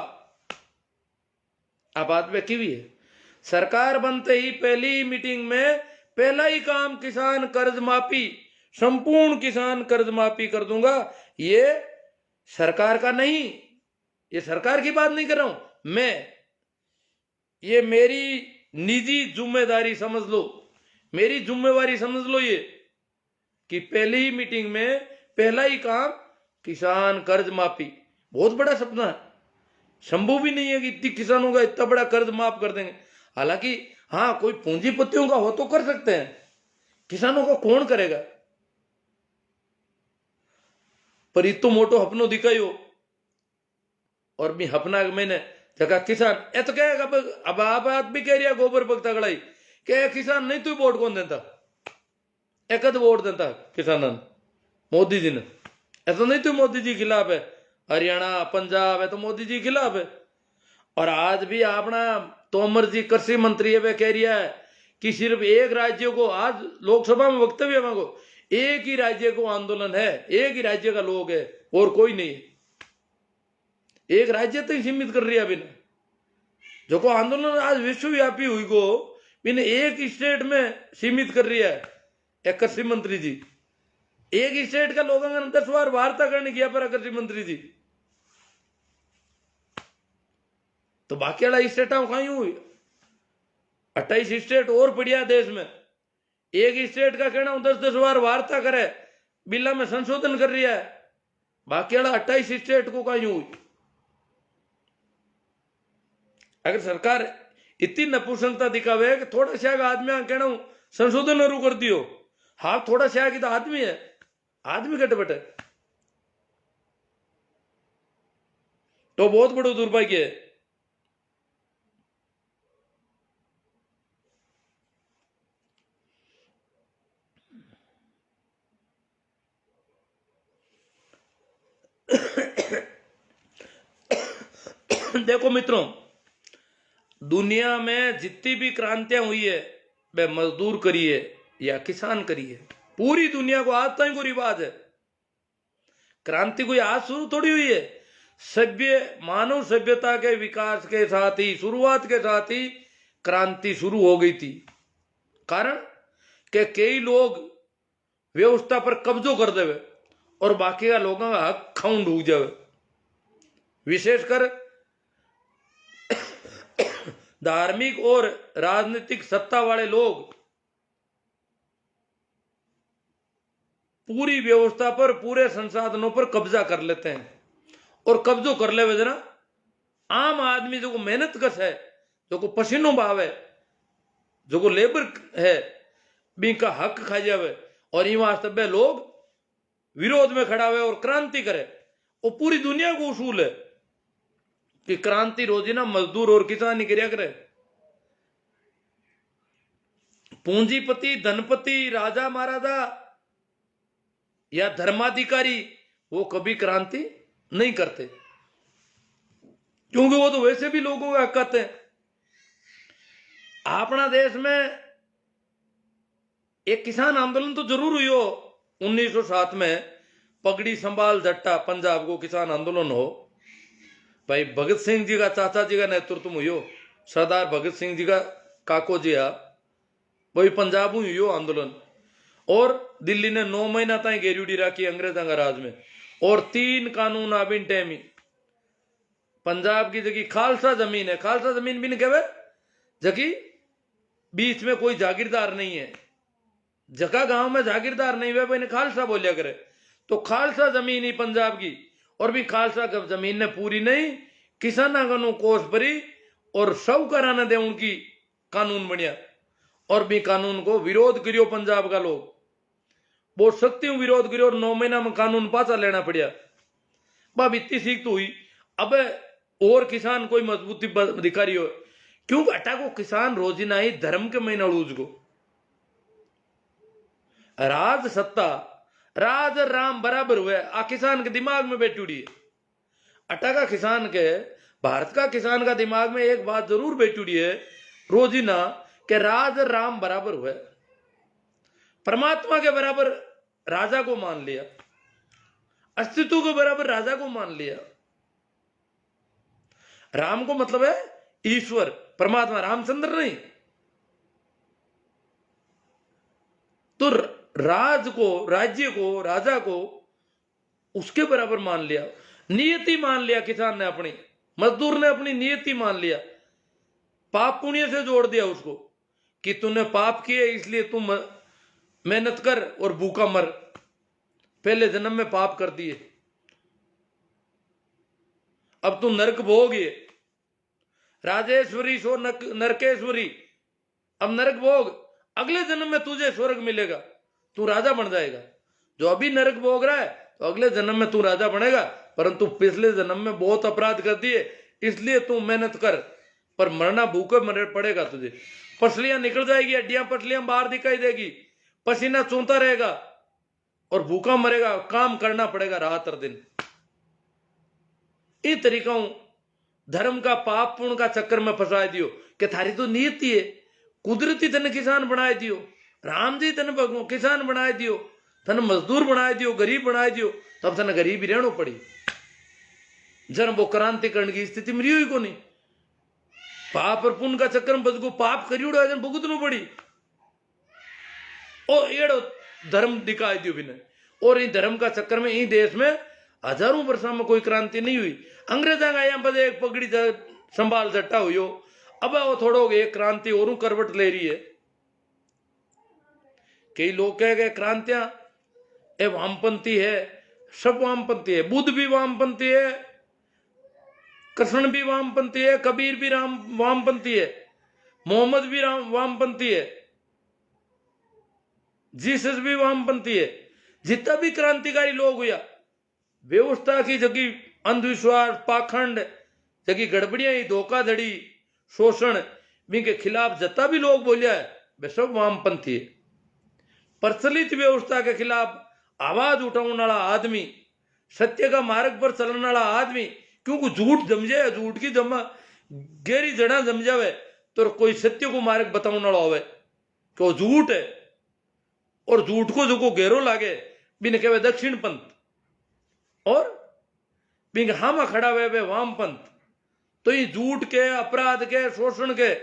अब बात में की भी है, सरकार बनते ही पहली ही मीटिंग में पहला ही काम किसान कर्ज माफी, संपूर्ण किसान कर्ज माफी कर दूंगा। ये सरकार का नहीं, ये सरकार की बात नहीं कर रहा हूं मैं, ये मेरी निजी जिम्मेदारी समझ लो, मेरी जिम्मेवारी समझ लो ये कि पहली ही मीटिंग में पहला ही काम किसान कर्ज माफी। बहुत बड़ा सपना है, संभव भी नहीं है कि इतनी किसानों का इतना बड़ा कर्ज माफ कर देंगे। हालांकि हाँ कोई पूंजीपतियों का हो तो कर सकते हैं, किसानों का कौन करेगा। पर इतो मोटो हपनो दिखायो और भी हपना मैंने जगह किसान ए तो कहेगा। अब आप बात भी कह रही है गोबर पक तगड़ाई के किसान नहीं तो वोट कौन देता, एक वोट देता किसान मोदी जी ने। ऐसा नहीं तो मोदी जी खिलाफ है, हरियाणा पंजाब है तो मोदी जी खिलाफ है। और आज भी अपना तोमर जी कृषि मंत्री है वे कह रहा है कि सिर्फ एक राज्य को, आज लोकसभा में वक्तव्य मांगो, एक ही राज्य को आंदोलन है, एक ही राज्य का लोग है और कोई नहीं। एक राज्य तक सीमित कर रही है बिना जो को आंदोलन आज विश्वव्यापी हुई को बिना एक स्टेट में सीमित कर रही है। एक कृषि मंत्री जी एक स्टेट का लोगों ने 10 बार वार्ता करने किया पर कृषि मंत्री जी तो बाकी वाला स्टेट कहीं हुई 28 स्टेट और पड़िया देश में एक स्टेट का कहना 10-10 बार वार्ता करे बिल्ला में संशोधन कर रही है बाकी वाला 28 स्टेट को कहीं हुई। अगर सरकार इतनी नपुंसकता दिखावे कि थोड़ा सा आदमी कहना संशोधन शुरू कर दियो हाँ थोड़ा सा की तो आदमी है आदमी कटे बटे तो बहुत बड़ो दुर्भाग्य है। देखो मित्रों दुनिया में जितनी भी क्रांतियां हुई है वह मजदूर करी है या किसान करी है। पूरी दुनिया को आज तक को रिवाज है। क्रांति कोई आज शुरू थोड़ी हुई है। मानव सभ्यता के विकास के साथ ही शुरुआत के साथ ही क्रांति शुरू हो गई थी। कारण के कई लोग व्यवस्था पर कब्जो कर देवे और बाकी का लोगों का हक खाऊं डूब जावे। विशेषकर धार्मिक और राजनीतिक सत्ता वाले लोग पूरी व्यवस्था पर पूरे संसाधनों पर कब्जा कर लेते हैं और कब्जो कर ले जना आम आदमी जो को मेहनत कस है जो को पसीनो भाव है जो को लेबर है भी का हक खा जावे और ये वास्तव लोग विरोध में खड़ा हुए और क्रांति करे। वो पूरी दुनिया को उसूल है कि क्रांति रोजीना मजदूर और किसान ही क्रिया करे। पूंजीपति धनपति राजा महाराजा या धर्माधिकारी वो कभी क्रांति नहीं करते क्योंकि वो तो वैसे भी लोगों का हक कहते हैं। अपना देश में एक किसान आंदोलन तो जरूर हुई हो 1907 में पगड़ी संभाल जट्टा पंजाब को किसान आंदोलन हो भाई भगत सिंह जी का चाचा जी का नेतृत्व में हो सरदार भगत सिंह जी का काको जी आ वही पंजाब में हुई आंदोलन और दिल्ली ने 9 महीना तक घेरूडी रखी अंग्रेजों का राज में और 3 कानून आबिन टेमी पंजाब की जगह खालसा जमीन है खालसा जमीन भी नहीं कहे जबकि बीच में कोई जागीरदार नहीं है जगह गांव में जागीरदार नहीं हुए भाई खालसा बोलिया करे तो खालसा जमीन ही पंजाब की और भी खालसा जमीन ने पूरी नहीं किसाना का कोष भरी और साहूकारा ने दे उनकी कानून बढ़िया और भी कानून को विरोध करियो पंजाब का लोग बहुत सख्ती विरोध करियो और 9 महीना में कानून पासा लेना पड़ा। बाब इतनी सीख तो हुई अब और किसान कोई मजबूती दिखा रही हो क्यों अटा को किसान रोजीना ही धर्म के महीना लूज को राज सत्ता राज राम बराबर हुए आ किसान के दिमाग में बैठी उड़ी है। अटा का किसान के भारत का किसान का दिमाग में एक बात जरूर बैठी उड़ी है रोजीना के राज राम बराबर हुए परमात्मा के बराबर राजा को मान लिया अस्तित्व के बराबर राजा को मान लिया। राम को मतलब है ईश्वर परमात्मा रामचंद्र नहीं तो राज को राज्य को राजा को उसके बराबर मान लिया नियति मान लिया किसान ने अपनी मजदूर ने अपनी नियति मान लिया पाप पुण्य से जोड़ दिया उसको कि तूने पाप किए इसलिए तुम मेहनत कर और भूखा मर पहले जन्म में पाप कर दिए अब तू नरक भोग राजेश्वरी सो नरकेश्वरी अब नरक भोग अगले जन्म में तुझे स्वर्ग मिलेगा तू राजा बन जाएगा। जो अभी नरक भोग रहा है तो अगले जन्म में तू राजा बनेगा परंतु पिछले जन्म में बहुत अपराध कर दिए इसलिए तू मेहनत कर पर मरना भूखे मर पड़ेगा तुझे। पसलियां निकल जाएगी हड्डियां पसलियां बाहर दिखाई देगी पसीना चूंता रहेगा और भूखा मरेगा काम करना पड़ेगा रात और दिन। इन तरीकों धर्म का पाप पुण्य का चक्कर में फंसा दियो कि थारी तो नियति है कुदरती तन किसान बनाए दियो राम जी तन किसान बनाए दियो तन मजदूर बनाए दियो गरीब बनाए दियो तब तन गरीब ही रहना पड़ी जन वो क्रांतिकरण की स्थिति में रही हुई को नहीं। पाप और पुण्य का चक्कर में बदगो पाप करियोड़ो है जन भुगतनो पड़ी और एड़ो धर्म दिखाई दियो बिना। और इन धर्म का चक्कर में इन देश में हजारों वर्षों में कोई क्रांति नहीं हुई। अंग्रेजा का यहाँ पर एक पगड़ी संभाल जट्टा हुई हो, अब वो थोड़ो एक क्रांति और करवट ले रही है। कई लोग कह गए क्रांतियां ए वामपंथी है, सब वामपंथी है, बुद्ध भी वामपंथी है, कृष्ण भी वामपंथी है, कबीर भी वामपंथी है, मोहम्मद भी वामपंथी है, जीसस भी वामपंथी है। जितना भी क्रांतिकारी लोग हुआ व्यवस्था की जगह अंधविश्वास पाखंड जगह गड़बड़ियां धोखाधड़ी शोषण के खिलाफ जितना भी लोग बोलिया है वे सब वामपंथी है। प्रचलित व्यवस्था के खिलाफ आवाज उठाने वाला आदमी, सत्य का मार्ग पर चलने वाला आदमी, क्योंकि झूठ जमजे झूठ की जमा गहरी जड़ा जम जावे तो कोई सत्य को मार्ग बताने वाला होवे कि वो झूठ है, और झूठ को जो को गहरो लागे बिन कहे दक्षिण पंथ और बिन हामा खड़ा हुए वामपंथ। तो ये झूठ के अपराध के शोषण के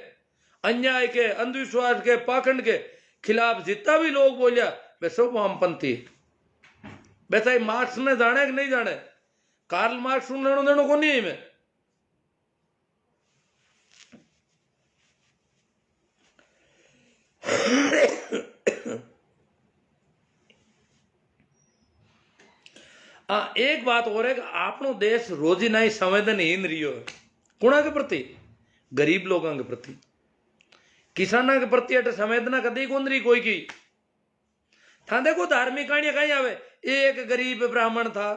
अन्याय के अंधविश्वास के पाखंड के खिलाफ जितना भी लोग बोलिया वे सब वामपंथी। वैसा मार्क्स ने जाने कि नहीं जाने, कार्ल मार्क्स लेनो देनो को नहीं है मैं। एक बात और है कि आपनो देश रोजीना ही संवेदनहीन रियो है कुणा के प्रति, गरीब लोगों के प्रति, किसाना के प्रति अट संवेदना कदी कौन रही कोई की। था देखो धार्मिक कहानियां कहीं आवे, एक गरीब ब्राह्मण था,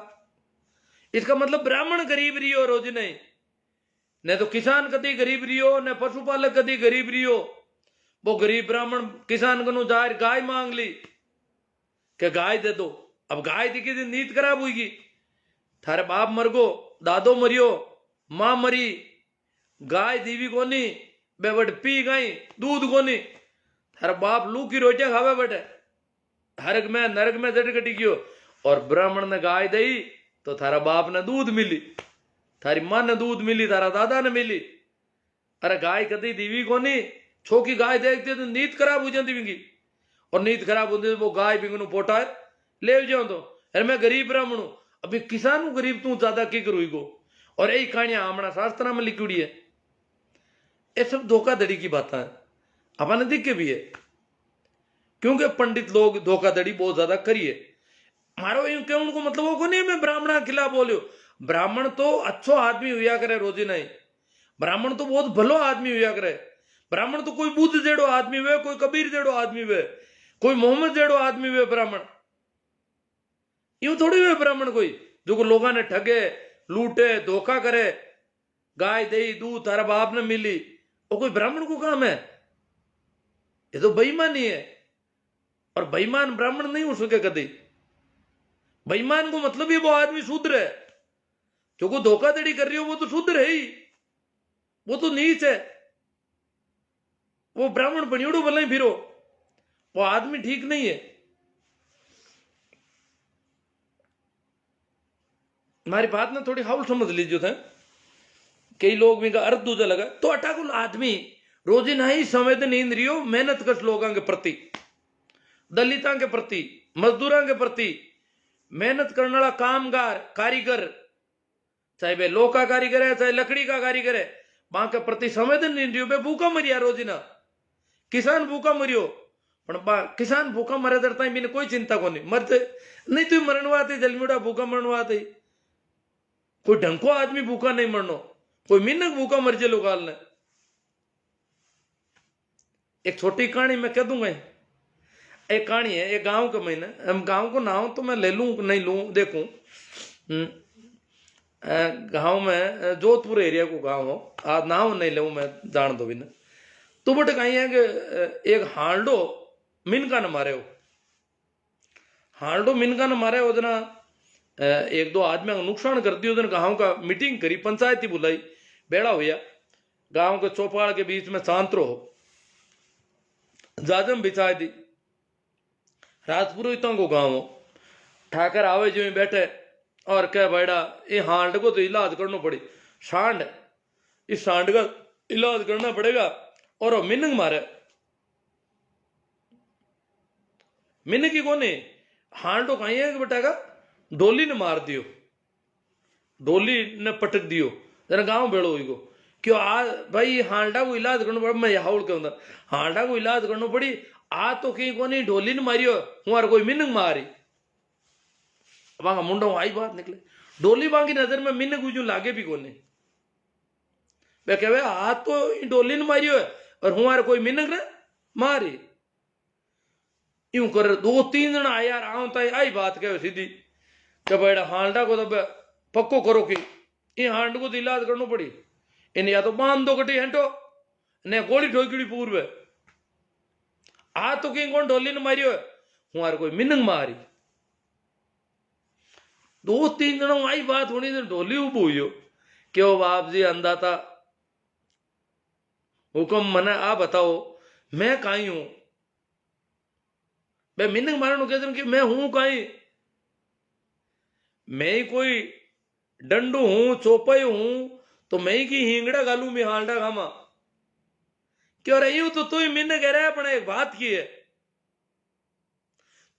इसका मतलब ब्राह्मण गरीब रियो रोज नहीं तो किसान कदी गरीब रियो न पशुपालक कदी गरीब रियो। वो गरीब ब्राह्मण किसान को जाहिर गाय मांग ली कि गाय दे दो। अब गाय दिखी थी नींद खराब हुई, थारे बाप मर गो, दादो मरियो, मां मरी, गाय दीवी कोनी बेबट पी गई दूध कोनी, थारा बाप लू की रोटियां खावे बैठे नरक में जटकटी गयो। और ब्राह्मण ने गाय दई तो थारा बाप ने दूध मिली, थारी मां ने दूध मिली, थारा दादा ने मिली। अरे गाय कदी दीवी कोनी, छोकी गाय देखती तो नींद खराब हो जाती विंगी, और नींद खराब होती वो गाय बिंगनू पोटा ले जाओ। तो अरे मैं गरीब ब्राह्मण हूं, अभी किसान हूं गरीब तू ज्यादा की करू गो। और यही कहानियां हमारा शास्त्र में लिखी है। ये सब धोखाधड़ी की बात है, अपन दिखे भी है, क्योंकि पंडित लोग धोखाधड़ी बहुत ज्यादा करिए। मारो यूं क्यों उनको मतलब वो को नहीं मैं ब्राह्मण के खिलाफ बोलियो। ब्राह्मण तो अच्छो आदमी हुआ करे रोजी नहीं, ब्राह्मण तो बहुत भलो आदमी हुआ करे। ब्राह्मण तो कोई बुद्ध जेड़ो आदमी हुए, कोई कबीर जेड़ो आदमी हुए, कोई मोहम्मद जेड़ो आदमी हुए। ब्राह्मण यूं थोड़ी हुए ब्राह्मण कोई जो को लोगों ने ठगे लूटे धोखा करे, गाय दही दूध तारा बाप ने मिली, वो कोई ब्राह्मण को काम है? ये तो बेईमानी है। और बेईमान ब्राह्मण नहीं हो सके कभी। बेईमान को मतलब ही वो आदमी शूद्र है, जो को धोखाधड़ी कर रही हो वो तो शूद्र है ही, वो तो नीच है। वो ब्राह्मण बनियोड़ो भले फिरो, वो आदमी ठीक नहीं है। हमारी बात ना थोड़ी हाउल समझ लीजिए था। कई लोग भी का अर्थ दूजा लगा तो अटाकुल आदमी रोजी नहीं संवेदनहीन रियो मेहनत कश लोगों के प्रति, दलितों के प्रति, मजदूरों के प्रति, मेहनत करने वाला कामगार कारीगर, चाहे वे लोह का कारीगर है चाहे लकड़ी का कारीगर है, वहां के प्रति संवेदनहीन रियो। बे भूखा मरिया रोजी ना, किसान भूखा मरियो, किसान भूखा मरे दरता मैंने कोई चिंता को नहीं, मरते नहीं तू मरणवाते जलमीड़ा भूखा मरणवाते, कोई ढंग को आदमी भूखा नहीं मरनो, कोई मिनक भूखा मर जे लोग ने। एक छोटी कहानी मैं कह दूंगा, एक कहानी है एक गांव के महीने, हम गांव को नाम तो मैं ले लूं नहीं लूं देखूं। गांव में जोधपुर एरिया को गांव हो, आज नाम नहीं लूं मैं जान दो भी ना। तो बट कहीं है कि एक हांडो मिनका ने मारे हो, हांडो मिनका ने मारे हो जना, एक दो आदमी का नुकसान कर दियो। गांव का मीटिंग करी, पंचायती बुलाई, बेड़ा हुआ गांव के चौपाल के बीच में शांत रहो, जाजम बिछा दी। राजपुरोहितों को गांव हो, ठाकर आवे जो बैठे और कह बैड़ा ये हांड को तो इलाज करना पड़े, सांड इस सांड का इलाज करना पड़ेगा। और वो मिनंग मारे, मिन की कोने हांडो कहीं है कि बेटा डोली ने मार दियो, डोली ने पटक दियो, जरा गांव बेड़ो हुई को क्यों आ भाई हांडा को इलाज करना पड़ा। मैं हाउल के अंदर हांडा को इलाज करना पड़ी, आ तो कहीं कोनी डोली ने मारियो हमारा कोई मिनंग मारी। वहां मुंडो आई बात निकले, डोली बांगी नजर में मिनंग गुजू लागे भी कोने। वे कहे आ तो डोली ने मारियो और हमारा कोई मिनंग ने मारी। यूं कर 2-3 दिन आया आऊं ताई आई बात कहे सीधी कि बेड़ा हांडा को तो पक्को करो कि ये हांड को तो इलाज करना पड़ी, इन या तो बांध दो कटी हंटो ने गोली ठोकड़ी पूर्व आ तो कहीं कौन ढोली ने मारियो हमारे कोई मिनंग मारी। 2-3 दिनों आई बात होनी तो ढोली उब हुई क्यों बाप जी अंधा था हुक्म मना आ बताओ मैं कहीं हूं, मैं मिनंग मारने कहते कि मैं हूं कहीं, मैं ही कोई डंडू हूं चौपाई हूं तो मैं ही की हिंगड़ा गालू में हालडा खामा क्यों रही हूं तो तू ही मिन्न कह रहा है अपने एक बात की है।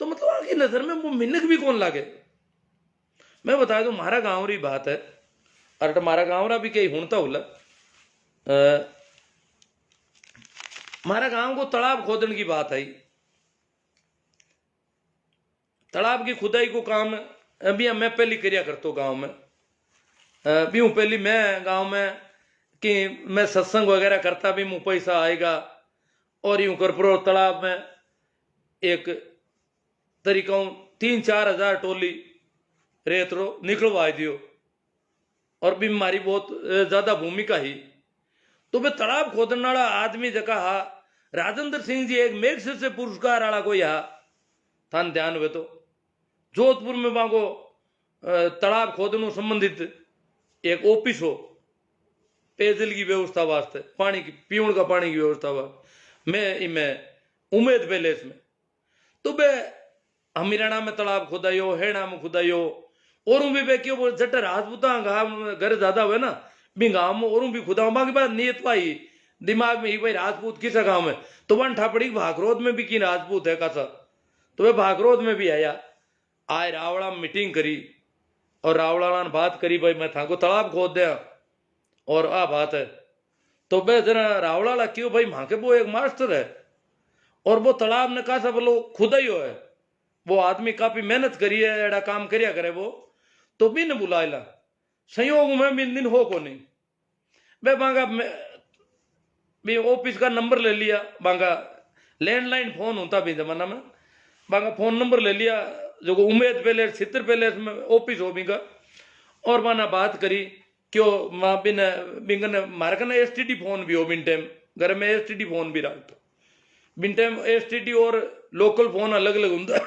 तो मतलब आगे नजर में वो मिन्नक भी कौन लागे। मैं बता दूं मारा गांव री बात है, और मारा गांव रा भी कई हुणता होला। मारा गांव को तालाब खोदने की बात आई, तालाब की खुदाई को काम अभी मैं पहली करिया करता गांव में। भी हूँ पहली मैं गांव में कि मैं सत्संग वगैरह करता भी मुँह पैसा आएगा और यूं कर प्रो तालाब में एक तरीका 3-4 हजार टोली रेत रो निकलवा दियो और भी हमारी बहुत ज्यादा भूमिका ही। तो मैं तालाब खोदने वाला आदमी जका हा राजेंद्र सिंह जी एक मैग्सेसे से पुरस्कार वाला कोई हा थान ध्यान हुए तो जोधपुर में बागो तालाब खोदने संबंधित एक ऑफिस हो पेयजल की व्यवस्था वास्ते पानी की पीवन का पानी की व्यवस्था वास्ते मैं इमें उम्मीद पैलेस में तो बे हमीराना में तालाब खुदायो हेड़ा में खुदायो और भी बे क्यों बोल जट राजपूता घर ज्यादा हुए ना भी गाँव में और भी खुदा बाकी बात नियत पाई दिमाग में ही भाई राजपूत किसा गाँव में तो वन ठापड़ी भागरोद में भी की राजपूत है कैसा तो वे भागरोद में भी आया आए रावड़ा में मीटिंग करी और रावड़ा ने बात करी भाई मैं था को तालाब खोद दिया और आ बात है तो बे जरा रावड़ा क्यों भाई वहां के वो एक मास्टर है और वो तालाब ने कहा सब लोग खुदा ही हो है वो आदमी काफी मेहनत करी है एड़ा काम करिया करे वो तो भी न बुलाएला संयोग में बिन दिन हो को नहीं बे बांगा भी ऑफिस का नंबर ले लिया बांगा लैंडलाइन फोन होता भी जमाना में बांगा फोन नंबर ले लिया जो उम्मीद पहले छित्र पहले में ऑफिस हो बिंगा और माना बात करी क्यों माँ बिन बिंगन मारे कना एसटीडी फोन भी हो बिन टाइम घर में एसटीडी फोन भी रखता बिन टाइम एसटीडी और लोकल फोन अलग अलग होता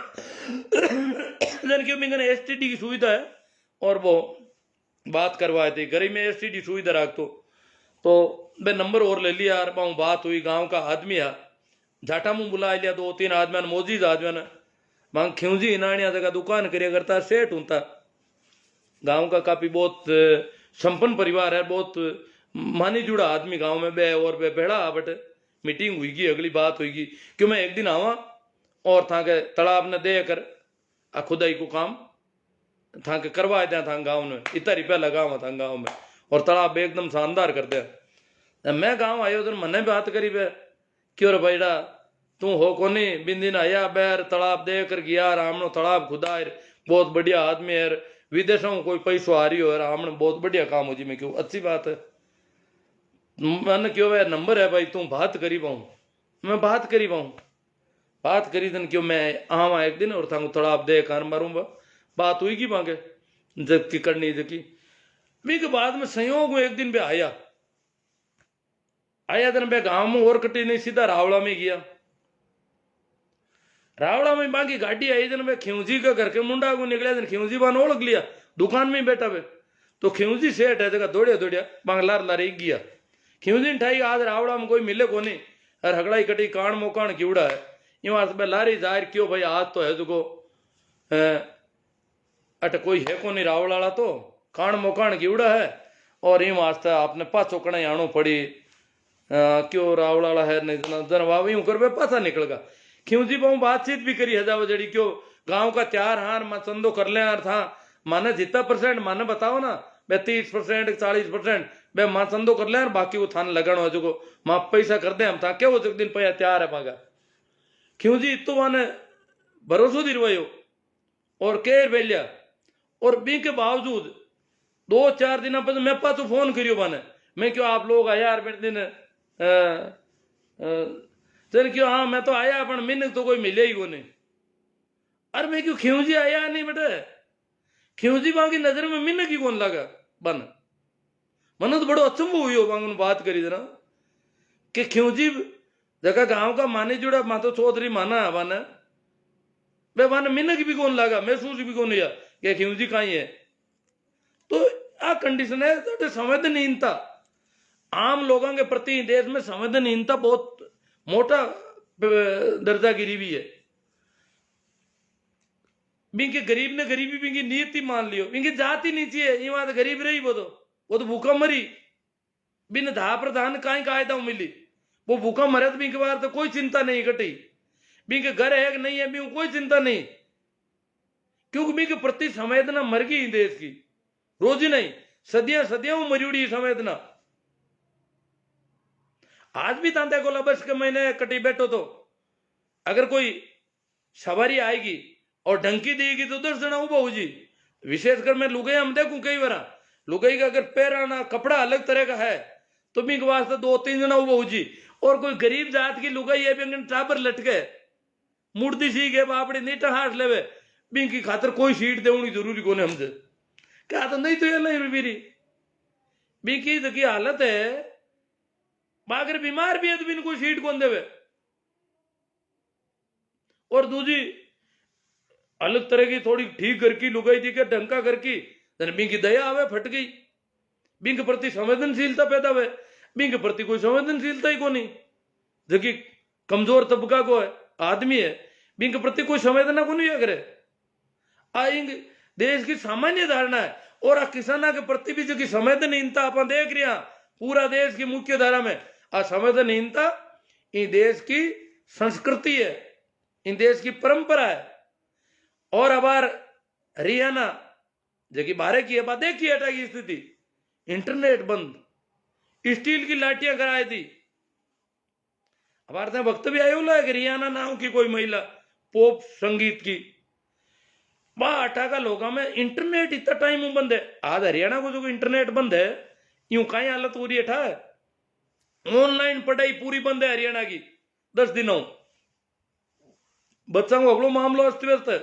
जन क्यों बिंगन एसटीडी की सुविधा है और वो बात करवाए थे घर में एसटीडी सुविधा रखतो तो मैं नंबर और ले लिया यार पाऊँ बात हुई गांव का आदमी है झाटा मुँह बुला लिया 2-3 आदमी ने मोजीद आदमी ने मांग खिंजी इनानिया जगह दुकान करिया करता सेठ होता गांव का काफी बहुत संपन्न परिवार है बहुत मानी जुड़ा आदमी गांव में बे और बे बेड़ा बट मीटिंग हुई अगली बात हुई क्यों मैं एक दिन आवा और था के तालाब ने दे कर खुदाई को काम था के करवा दिया था गाँव में इतना रुपया लगा हुआ था गाँव में और तालाब एकदम शानदार कर दिया। मैं गाँव आयो तो मने बात करी बे क्यों रे भाईड़ा तू हो कोनी बिन दिन आया बैर तालाब दे कर गया रामनो तालाब खुदा बहुत बढ़िया आदमी है विदेशों में कोई पैसो आ रही हो हमने बहुत बढ़िया काम हो जी मैं क्यों अच्छी बात है मैंने क्यों भाई नंबर है भाई तू बात करी पाऊँ मैं बात करी पाऊँ बात करी दिन क्यों मैं आवा एक दिन और था तालाब दे कर मारूंगा बात हुई की मांगे जबकि करनी जबकि भी के बाद में संयोग में एक दिन भी आया दिन बे गांव में और कटी नहीं सीधा रावड़ा में गया रावड़ा में बाकी गाड़ी आई दिन में खिंजी का घर के मुंडा को निकले दिन खिंजी बान ओढ़ लिया दुकान में बैठा बे तो खिंजी सेठ है जगह दौड़िया दौड़िया बांगलार लारे गया खिंजी ठाई आज रावड़ा में कोई मिले को नहीं और हगड़ाई कटी कान मोकान कीड़ा है यूं लारी जाहिर क्यों भाई आज तो है जो अट कोई है को नहीं रावल वाला तो कान मोकान की उड़ा है और इन वास्ते आपने पाछो कणे आनो पड़ी क्यों रावल वाला है नहीं जनवाब यूं कर पासा निकलगा क्यों जी बहु बातचीत भी करी हजाव जड़ी क्यों गांव का त्यार हार मैं चंदो कर ले यार था माने जितना परसेंट माने बताओ ना बे 30% 40% बे मां चंदो कर ले यार बाकी वो थाने लगन हो जो मां पैसा कर दे हम था क्या वो दिन पैसा त्यार है मांगा क्यों जी इतो माने भरोसो दिलवायो और केर बेलिया और बी के बावजूद 2-4 दिन बाद मैं पास फोन करियो माने मैं क्यों आप लोग आया यार बेटे दिन चल क्यों हाँ मैं तो आया पर मिन तो कोई मिले ही को नहीं अरे मैं क्यों जी आया नहीं बेटे क्यों जी वहां की नजर में मिन की कौन लगा बन मन तो बड़ो अचंभ हुई हो वहां बात करी जरा कि क्यों जी जगह गांव का माने जुड़ा मातो चौधरी माना बन वे वन मिनक भी कौन लगा महसूस भी कौन किया कि क्यों जी कहीं है तो आ कंडीशन है तो संवेदनहीनता आम लोगों के प्रति देश में संवेदनहीनता बहुत मोटा दर्जा गिरी हुई है बिंके गरीब ने गरीबी बिंकी नीति मान लियो बिंकी जाति नीची है ये बात गरीब रही वो तो भूखा मरी बिन धा प्रधान काई कायदा मिली वो भूखा मरे तो बिंके बार तो कोई चिंता नहीं कटी बिंके घर है कि नहीं है बिंक कोई चिंता नहीं क्योंकि बिंके प्रति संवेदना मर गई देश की रोज ही नहीं सदियां सदियां मरी संवेदना आज भी तांते को बस के महीने कटी बैठो तो अगर कोई सवारी आएगी और ढंकी देगी तो 10 जना उबा हो जी विशेषकर मैं लुगाई हम देखूं कई बार लुगाई का अगर पैराना कपड़ा अलग तरह का है तो बिंक वास्ते 2-3 जना उबा हो जी और कोई गरीब जात की लुगाई है बिंक टाबर लटके मूर्ति सी गए बापड़ी नीटा हाथ लेवे बिंक की खातर कोई सीट देनी जरूरी को नहीं हमसे क्या तो नहीं तो ये नहीं मेरी बिंकी की हालत है अगर बीमार भी है तो बिन कोई सीट कौन देवे और दूजी अलग तरह की थोड़ी ठीक करकी लुगाई दी के ढंका करकी बिंक की दया आवे फट गई बिंक प्रति संवेदनशीलता पैदा हुए बिंक प्रति कोई संवेदनशीलता ही को नहीं जबकि कमजोर तबका को है आदमी है बिंक प्रति कोई संवेदना को नहीं करे आएंगे देश की सामान्य धारणा है और किसाना के प्रति भी जो संवेदनहीनता आप देख रहे हैं पूरा देश की मुख्य धारा में असंवेदनहीनता इन देश की संस्कृति है इन देश की परंपरा है और अब हरियाणा जो बारह की है बात देखिए हटा की स्थिति इंटरनेट बंद स्टील की लाठियां कराई थी हमारे वक्त भी आयो कि हरियाणा नाम की कोई महिला पॉप संगीत की हटा का लोगों में इंटरनेट इतना टाइम बंद है आज हरियाणा को जो इंटरनेट बंद है यूं कहीं हालत हो रही है ऑनलाइन पढ़ाई पूरी बंद है हरियाणा की 10 दिनों बच्चों को अगलो मामलो अस्त व्यस्त है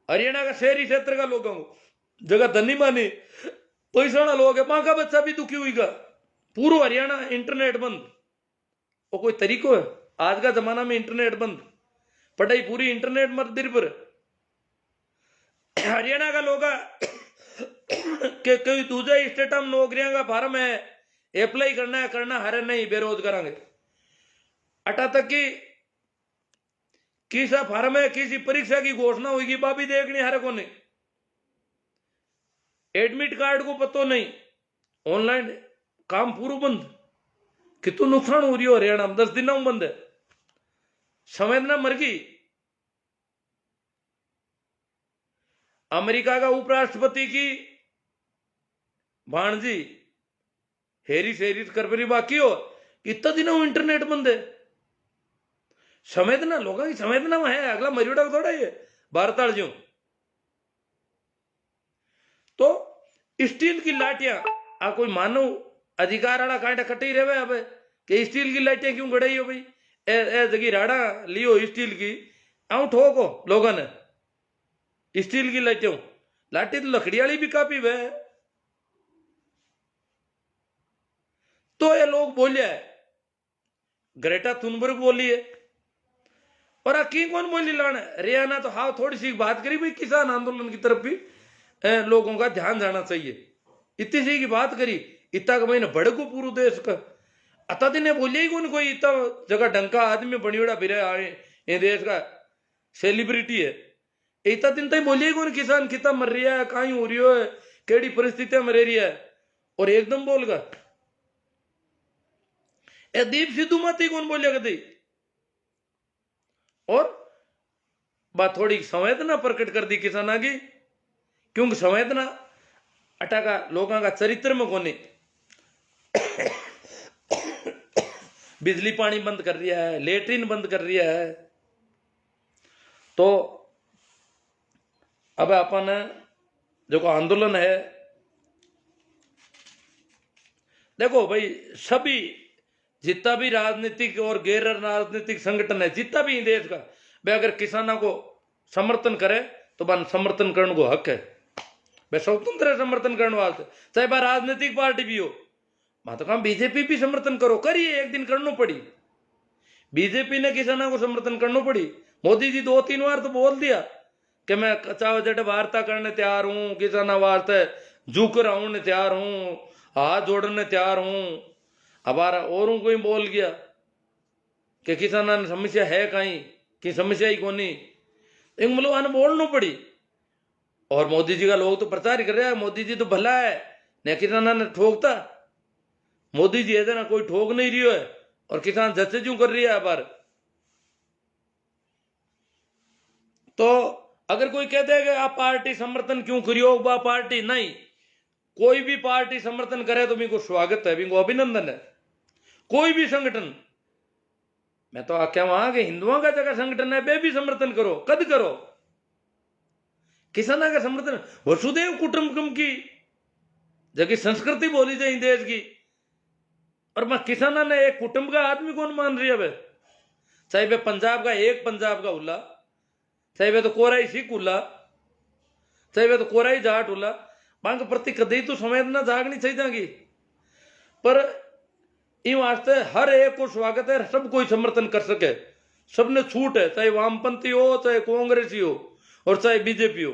हरियाणा का शहरी क्षेत्र का लोगों को जगह धनी मानी पैसा ना लोग है मां का बच्चा भी दुखी हुई का पूरा हरियाणा इंटरनेट बंद वो कोई तरीको है आज का जमाना में इंटरनेट बंद पढ़ाई पूरी इंटरनेट पर निर्भर हरियाणा का लोग के कोई दूसरे स्टेट में नौकरियां का फार्म है अप्लाई करना हरे नहीं बेरोजगार अटा तक की किसा फार्म है किसी परीक्षा की घोषणा होगी बाबी देखनी हरे को नहीं एडमिट कार्ड को पतो नहीं ऑनलाइन काम पूरा बंद कितना नुकसान हो रही हो हरियाणा में 10 दिनों में बंद है संवेदना मर गई अमेरिका का उपराष्ट्रपति की भाणजी हेरिस कर बाकी हो इतना दिनों इंटरनेट बंद है संवेदना लोगों की संवेदना में है अगला मरियोड़ा थोड़ा ही है भारताल जो तो स्टील की लाठियां आ कोई मानव अधिकार वाला कांटा कटे ही रहे अब कि स्टील की लाठियां क्यों गड़ाई हो भाई ए जगी राड़ा लियो स्टील की आऊं ठोको लोगों ने स्टील की लाठी तो लकड़ी वाली भी काफी वह तो ये लोग बोलिया है ग्रेटा थुनबर्ग बोली है और की कौन बोली लाना हरियाणा तो हाँ थोड़ी सी बात करी भाई किसान आंदोलन की तरफ भी लोगों का ध्यान जाना चाहिए इतनी सी की बात करी इतना का महीने भड़को पूरे देश का अता दिन बोलिया ही कौन कोई इतना जगह ढंग का आदमी बड़ी बड़ा फिर आए ये देश का सेलिब्रिटी है इतना दिन तक बोलिए कौन किसान कितना मर रहा है, कहीं हो रही है, केड़ी परिस्थितियां में रह रही है, और एकदम बोलगा ए दीप सिद्धू माती कौन बोलेगा कदी। और बात थोड़ी संवेदना प्रकट कर दी किसाना की, क्योंकि संवेदना अटाका लोगों का चरित्र में कोने। बिजली पानी बंद कर दिया है, लेटरिन बंद कर दिया है, तो अब अपन जो आंदोलन है, देखो भाई सभी जितना भी राजनीतिक और गैर राजनीतिक संगठन है, जितना भी देश का, भाई अगर किसानों को समर्थन करे तो बन समर्थन करने को हक है, भाई स्वतंत्र है समर्थन करने वास्ते, चाहे वह राजनीतिक पार्टी भी हो। मैं तो कहा बीजेपी भी समर्थन करो, करिए, एक दिन करना पड़ी, बीजेपी ने किसानों को समर्थन करना पड़ी। मोदी जी 2-3 बार तो बोल दिया कि मैं चाहो जट वार्ता करने तैयार हूं, किसानों वास्ते झुक रहा हूं, तैयार हूं, हाथ जोड़ने तैयार हूं। हमारा औरों को ही बोल गया कि किसानों ने समस्या है कहीं कि समस्या ही कोनी, एक मतलब आने बोलना पड़ी। और मोदी जी का लोग तो प्रचार ही कर रहे हैं, मोदी जी तो भला है, न किसानों ने ठोकता, मोदी जी है ना कोई ठोक नहीं रही है, और किसान जैसे क्यों कर रही है बार। तो अगर कोई कहते हैं कि आप पार्टी समर्थन क्यों करियो, वह पार्टी नहीं, कोई भी पार्टी समर्थन करे तो मेरे को स्वागत है, मेरे को अभिनंदन है, कोई भी संगठन। मैं तो आख्या वहां के हिंदुओं का जगह संगठन है, वे भी समर्थन करो, कद करो, किसाना का समर्थन। वसुदेव कुटुंबकम की जबकि संस्कृति बोली जाए देश की, और मैं किसाना ने एक कुटुंब का आदमी कौन मान रही है, चाहे वे पंजाब का एक पंजाब का उल्ला, चाहे वे तो कोराई सिख उल्ला, चाहे वे तो कोराई जाट उल्ला, मांग प्रति कदई तो संवेदना जागनी चाहिए। पर इन वास्ते हर एक को स्वागत है, सब कोई समर्थन कर सके, सबने छूट है, चाहे वामपंथी हो, चाहे कांग्रेसी हो, और चाहे बीजेपी हो,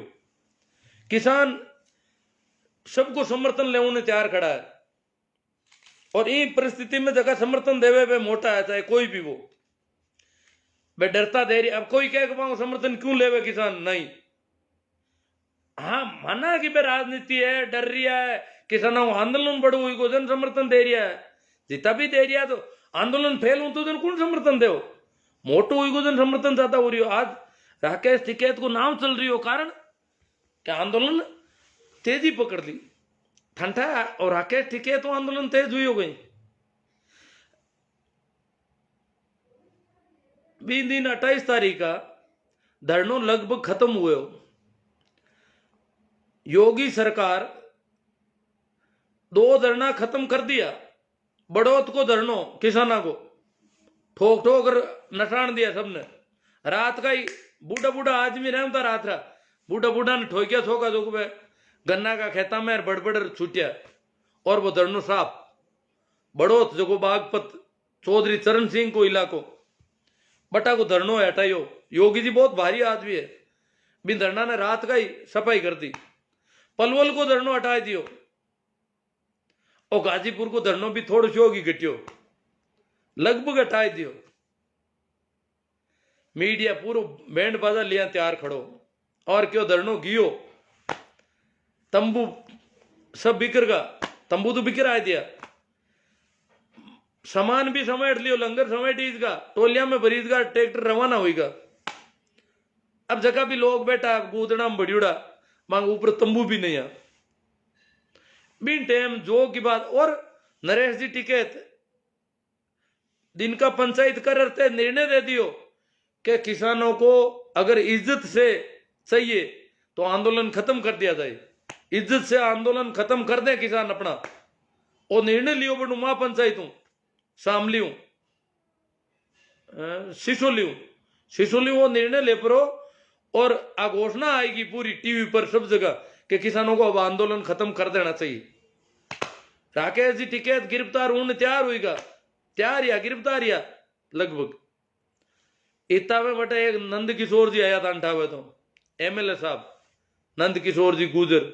किसान सबको समर्थन लेने तैयार खड़ा है। और इन परिस्थिति में जगह समर्थन देवे वे मोटा है, चाहे कोई भी वो, वे डरता दे रही। अब कोई कह समर्थन क्यों लेवे किसान, नहीं, हाँ माना कि वे राजनीति है, डर रही है, किसानों को आंदोलन बढ़ो हुई को जन समर्थन दे रहा है, जितना भी दे रहा है, तो आंदोलन फेल हो तो जन कौन समर्थन दे, मोटो हुई को जन समर्थन ज्यादा हो रही हो। आज राकेश टिकैत को नाम चल रही हो, कारण क्या आंदोलन तेजी पकड़ ली ठंडा, और राकेश टिकैत तो आंदोलन तेज हुई हो गई। 20 दिन 28 तारीख का धरनों लगभग खत्म हुए हो। योगी सरकार 2 धरना खत्म कर दिया, बड़ौत को धरनों किसानों को ठोक ठोक नटान दिया सबने। रात का ही बूढ़ा बूढ़ा आदमी रहता, रात रहा बूढ़ा बूढ़ा ने ठोकिया ठोका जो गन्ना का खेता में बड़बड़ छूटिया, और वो धरनो साफ बड़ौत जो बागपत चौधरी चरण सिंह को इलाको बटा को धरनो हटाइयो। योगी जी बहुत भारी आदमी है, बिन धरना ने रात का ही सफाई कर दी। पलवल को धरनो हटा दियो, और गाजीपुर को धरनो भी थोड़ी सी होगी घटियो, लगभग हटा दियो। मीडिया पूरा बैंड बाजा लिया तैयार खड़ो, और क्यों धरनो गियो, तंबू सब बिखर गा, तंबू तो बिखर आ दिया, सामान भी समेट लियो, लंगर समेट इसका, टोलिया में भरीजगा, ट्रैक्टर रवाना होगा। अब जगह भी लोग बैठा गूदड़ा में बड़ियोड़ा, मांग ऊपर तंबू भी नहीं है, बिन टाइम जो की बात। और नरेश जी टिकैत दिन का पंचायत कर रहे निर्णय दे दियो कि किसानों को अगर इज्जत से चाहिए तो आंदोलन खत्म कर दिया जाए, इज्जत से आंदोलन खत्म कर दे किसान अपना, और निर्णय लियो बड़ू महापंचायत हूं, शामली हूं, सिसोली वो निर्णय ले परो, और घोषणा आएगी पूरी टीवी पर सब जगह कि किसानों को अब आंदोलन खत्म कर देना चाहिए। राकेश जी टिकैत गिरफ्तार होने तैयार होगा, तैयार या गिरफ्तार या लगभग। इतना में बटे एक नंद किशोर जी आया था अंठावे, तो एमएलए साहब नंद किशोर जी गुजर,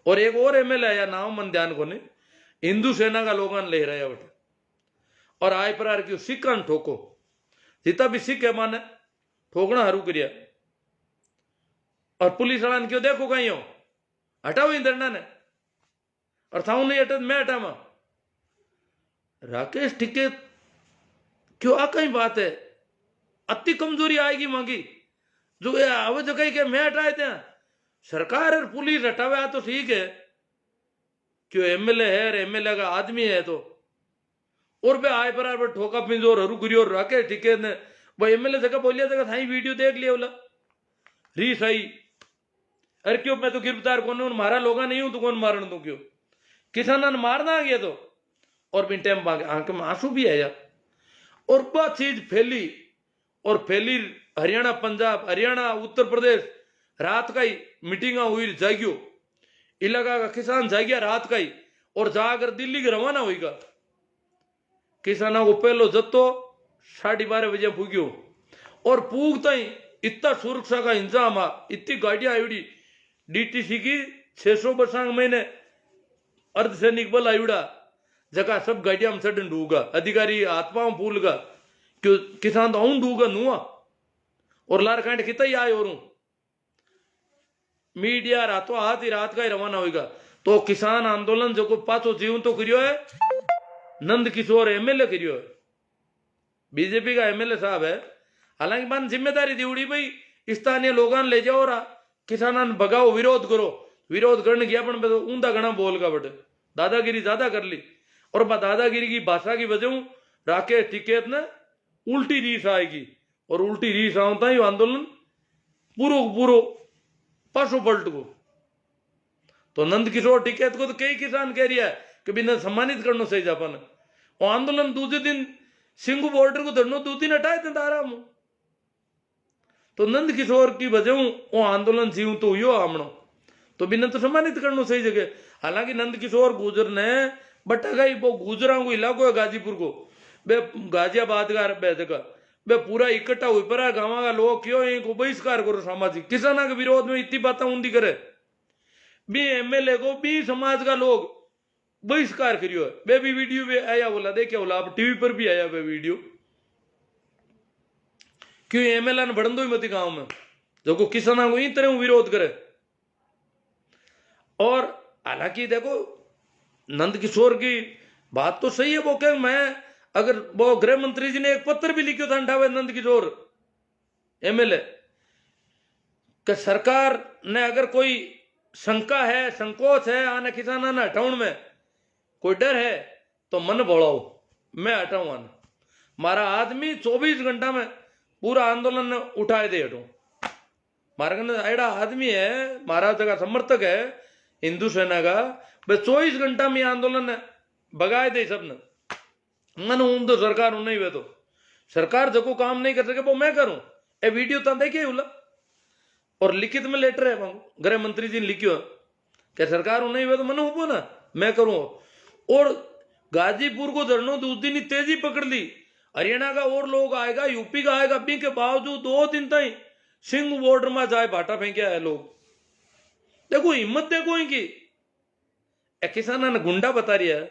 और एक और एमएलए आया, नाम मन ध्यान को नहीं, हिंदू सेना का लोगन ले रहा बटे, और आय प्रकार की सिक्का ठोको, जितना भी सिख है माने ठोकना हरू करिया। और पुलिस वाला ने क्यों देखो कहीं हो हटाओ इन धरना ने और था नहीं हटा मैं हटावा राकेश टिकैत क्यों आ कहीं बात है अति कमजोरी आएगी मांगी जो ये आवे जो कहीं के मैं हटाए थे सरकार और पुलिस हटावे तो ठीक है क्यों एमएलए है और एमएलए का आदमी है तो और बे आए पर ठोका पिंजोर हरू गुरियो राकेश टिकैत ने भाई एमएलए जगह बोलिया जगह थाई वीडियो देख लिया बोला री सही अरे क्यों मैं तो गिरफ्तार कौन हूं मारा लोगा नहीं हूं तो कौन मारण तू क्यों किसाना ने मारना आ गया तो और भी टाइम आंख में आंसू भी आया और बहुत चीज फैली और फैली हरियाणा पंजाब हरियाणा उत्तर प्रदेश रात का ही मीटिंग हुई जागियो इलाका का किसान जागिया रात का ही और जाकर दिल्ली के रवाना होगा किसानों को पहलो जत्तो 12:30 बजे पूग्यो और पूगता ही इतना सुरक्षा का इंतजाम आ इतनी गाड़ियां आईडी डीटीसी की 600 बसांग महीने अर्धसैनिक बल आयुड़ा जगह सब गाड़ियां में सडन डूगा अधिकारी आत्माओं फूलगा क्यों किसान तो आऊं डूगा नुआ और लार कांट कितना ही आए और मीडिया रातों हाथ ही रात का ही रवाना होगा तो किसान आंदोलन जो को पाछो जीवन तो करियो है नंद किशोर एमएलए करियो है बीजेपी का एमएलए साहब है हालांकि मन जिम्मेदारी दी उड़ी भाई स्थानीय लोगों ले जाओ रा किसानों भगाओ विरोध करो विरोध करने गया अपन तो ऊंधा घना बोल का बटे दादागिरी ज्यादा कर ली और दादागिरी की भाषा की वजह राकेश टिकैत ने उल्टी रीस आएगी और उल्टी रीस आता ही आंदोलन पूरो पूरो पासो पलट को तो नंद किशोर टिकैत को तो कई किसान कह रही है कि बिना सम्मानित करना सही जापान वो आंदोलन दूसरे दिन सिंगू बॉर्डर को धरनो 2 दिन हटाए थे आराम तो नंद किशोर की वजह वो आंदोलन जीव तो हुई आमणो तो बिना तो सम्मानित करना सही जगह हालांकि नंद किशोर गुजर ने बटा गई वो गुजरा को इलाको है गाजीपुर को बे गाजियाबाद का बे जगह बे पूरा इकट्ठा हुई पर गाँव का लोग क्यों इनको बहिष्कार करो सामाजिक किसानों के विरोध में इतनी बातें उन्दी करे बी एमएलए को बी समाज का लोग बहिष्कार करियो है बे भी वीडियो भी आया बोला देखिए बोला अब टीवी पर भी आया बे वीडियो क्यों एमएलए ने बढ़न दो ही मती गांव में जो को किसानों को इन तरह विरोध करे और हालांकि देखो नंद किशोर की बात तो सही है वो कह मैं अगर वो गृह मंत्री जी ने एक पत्र भी लिखा था अंठावे नंद किशोर एमएलए कि सरकार ने अगर कोई शंका है संकोच है आने किसाना ने हटाउण में कोई डर है तो मन बोलाओ मैं हटाऊं आना मारा आदमी 24 घंटा में पूरा आंदोलन उठाए दे हटो मारा एड़ा आदमी है मारा जगह समर्थक है हिंदू सेना का बस 24 घंटा में आंदोलन भगाए दे सबने मन हूं तो सरकार हूं नहीं वे तो सरकार जो को काम नहीं कर सके वो मैं करूं ए वीडियो तो देखिए उला और लिखित में लेटर है गृह मंत्री जी ने लिखियो क्या सरकार हूं नहीं वे तो मन हूं ना मैं करूं और गाजीपुर को धरनो 2 दिन ही तेजी पकड़ ली हरियाणा का और लोग आएगा यूपी का आएगा भी के बावजूद 2 दिन तक सिंह बॉर्डर में जाए भाटा फेंकिया है लोग देखो हिम्मत देखो इनकी किसाना ने गुंडा बता रही है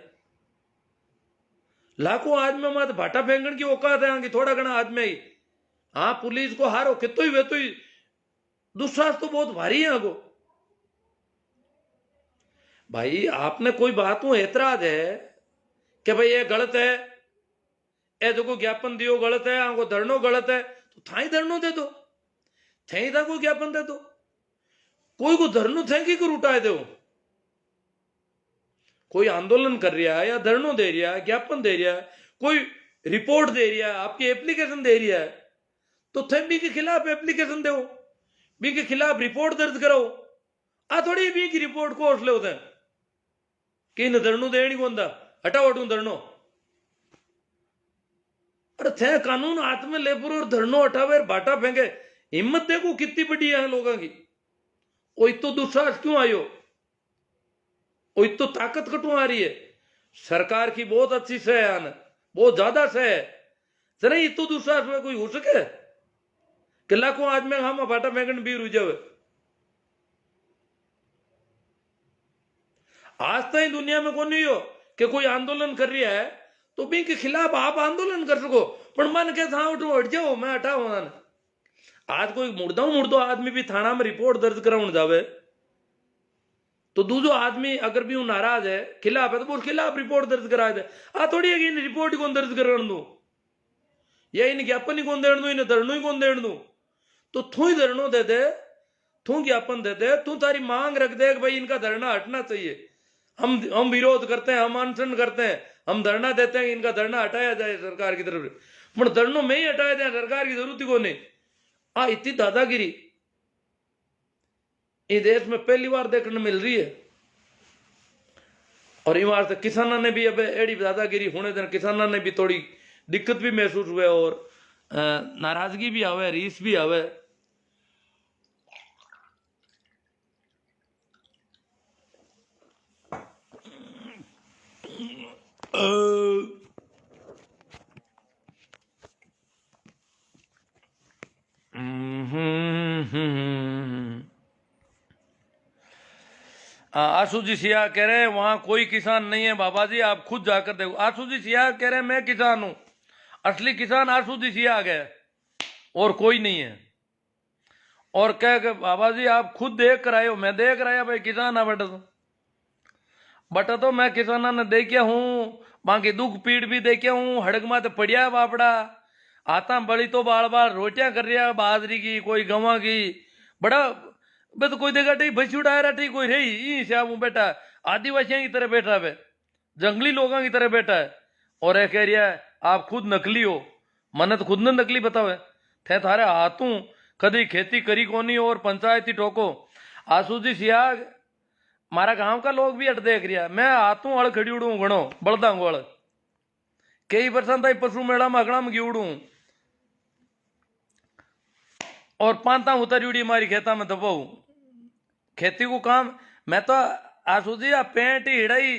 लाखों आदमी में भाटा फेंकने की औकात है आगे थोड़ा घना आदमी ही हाँ पुलिस को हारो कितो ही वे तो ही दुस्साहस तो बहुत भारी है आगो भाई आपने कोई बात में ऐतराज है कि भाई ये गलत है ए जो ज्ञापन दियो गलत है आगो धरनो गलत है तो थाई धरनो दे दो थे था कोई ज्ञापन दे दो कोई को धरनो थे कि उठाए दो कोई आंदोलन कर रहा है या धरनो दे रहा है ज्ञापन दे रहा है कोई रिपोर्ट दे रहा है आपकी एप्लीकेशन दे रहा है तो थे बी के खिलाफ एप्लीकेशन दो बी के खिलाफ रिपोर्ट दर्ज करो आ थोड़ी बी की रिपोर्ट को हौसले होते हैं कि न धरनो देनी कौन था हटाओ हटू धरनो अरे थे कानून हाथ में ले और धरनो हटावे बाटा फेंके हिम्मत देखो कितनी बड़ी है लोगों की वो तो दुस्साहस क्यों आयो वो तो ताकत कटू आ रही है सरकार की बहुत अच्छी सह है बहुत ज्यादा सह है जरा ये तो दुस्साहस में कोई हो सके कि लाखों आदमी हम बाटा फेंकने भी रुझ जावे आज तक दुनिया में कौन नहीं हो कि कोई आंदोलन कर रहा है तो भी के खिलाफ आप आंदोलन कर सको पर मन के था उठो हट जाओ मैं हटाओ आज कोई मुर्दो आदमी भी थाना में रिपोर्ट दर्ज कराउन जावे तो दूसरो आदमी अगर भी नाराज है खिलाफ है तो वो खिलाफ रिपोर्ट दर्ज करा दे। आ थोड़ी है कि इन रिपोर्ट ही कौन दर्ज कर दू या इन ज्ञापन ही कौन देण दू, इन्हें धरनो ही कौन देण दू। तो तू ही धरनो दे दे, तू ज्ञापन दे दे, तू तारी मांग रख दे भाई इनका धरना हटना चाहिए। हम विरोध करते हैं, हम अनशन करते हैं, हम धरना देते हैं कि इनका धरना हटाया जाए सरकार की तरफ से, पर धरनों में ही हटाया जाए, सरकार की जरूरत ही को नहीं। इतनी दादागिरी ये देश में पहली बार देखने मिल रही है। और ये बार किसानों ने भी अब एड़ी दादागिरी होने देना, किसानों ने भी थोड़ी दिक्कत भी महसूस हुए और नाराजगी भी आवे, रीस भी आवे। आशु जी सिया कह रहे हैं वहां कोई किसान नहीं है बाबा जी, आप खुद जाकर देखो। आशु जी सिया कह रहे हैं मैं किसान हूं, असली किसान आशु जी सिया गए और कोई नहीं है। और कह के बाबा जी आप खुद देख कर आए हो, मैं देख रहा भाई किसान है बटा तो मैं किसाना ने देखा हूं, बाकी दुख पीड़ भी देखा हूं, हड़क माते पड़िया बापड़ा आता बड़ी तो बाल बाल रोटियां कर रहा बाजरी की, कोई गवा की, बड़ा बे तो कोई देखा ठीक भैंसी उड़ा रहा ठीक कोई रही श्याम बैठा आदिवासियों की तरह बैठा है, जंगली लोगों की तरह बैठा है। और यह कह रहा है आप खुद नकली हो, मन तो खुद ने नकली बतावे थे थारे हाथों कदी खेती करी कोनी और पंचायती ठोको। आसू जी सियाग मारा गांव का लोग भी अट देख रहा, मैं हाथों अड़ खड़ी उड़ू घणो बलदा गोल कई परसेंट ताई पशु मेला में अगड़ा में गिवड़ू और पांता उतरी उड़ी मारी खेता में दबाऊ खेती को काम। मैं तो आसू जी पेंट हिड़ाई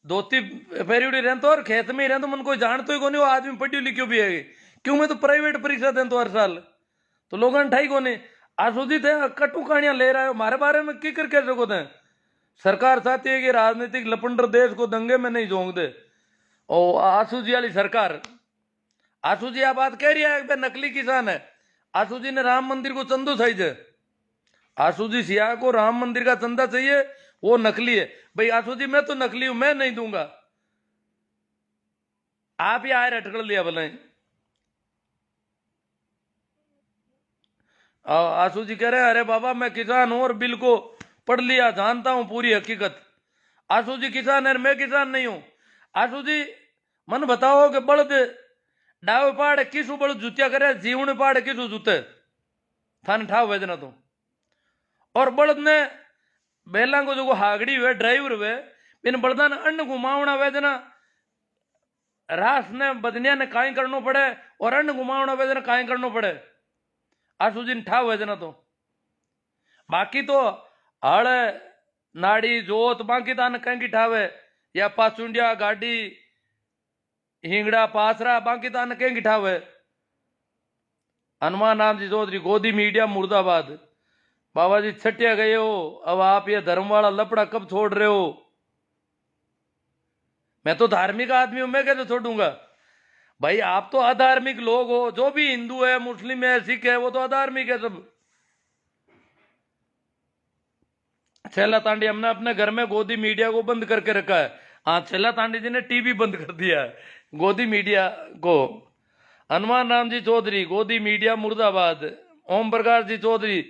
धोती फेरी उड़ी रहता और खेत में ही रहता, मन कोई जानते ही को नहीं, वो आदमी पढ़ी लिखियो भी है क्यों, मैं तो प्राइवेट परीक्षा दें तो हर साल तो लोगों ने ठाई को नहीं। आसू जी थे कटु कहानियां ले रहा है हमारे बारे में की कर कह सको थे। सरकार चाहती है कि राजनीतिक लपंडर देश को दंगे में नहीं झोंक दे। और आसू जी वाली सरकार, आसू जी आप बात कह रही है नकली किसान है। आसू जी ने राम मंदिर को चंदो चाहिए, आसू जी सिया को राम मंदिर का चंदा चाहिए, वो नकली है भाई। आसू जी मैं तो नकली हूं, मैं नहीं दूंगा, आप ही आए अटकड़ लिया भले। आसू जी कह रहे अरे बाबा मैं किसान हूं और बिल को पढ़ लिया, जानता हूं पूरी हकीकत। आसू जी किसान है, मैं किसान नहीं हूं। आसू जी मन बताओ कि बड़द डावे पहाड़ किसू बड़द जुतिया करे, जीवन पहाड़ किसू जुते थाने ठाव वेजना तो। और बड़द ने बेला को जो हागड़ी हुए ड्राइवर हुए इन बड़दा ने अन्न घुमावना वेजना, रास ने बदनिया ने काई करनो पड़े और अन्न घुमावना वेजना काई करनो पड़े। आसू जी ने ठाव वेजना तो बाकी तो हड़ नाड़ी जोत बाकी तान कहीं की ठावे या पाचुंडिया गाड़ी हिंगड़ा पासरा बाकी तान कहीं की ठावे। हनुमान राम जी चौधरी गोदी मीडिया मुर्दाबाद। बाबा जी छटिया गए हो, अब आप ये धर्म वाला लपड़ा कब छोड़ रहे हो। मैं तो धार्मिक आदमी हूं, मैं कैसे छोड़ूंगा भाई। आप तो अधार्मिक लोग हो, जो भी हिंदू है मुस्लिम है सिख है वो तो अधार्मिक है सब। छेला तांडी हमने अपने घर में गोदी मीडिया को बंद करके रखा है। हाँ छेला तांडी जी ने टीवी बंद कर दिया है गोदी मीडिया को। हनुमान राम जी चौधरी गोदी मीडिया मुर्दाबाद। ओम प्रकाश जी चौधरी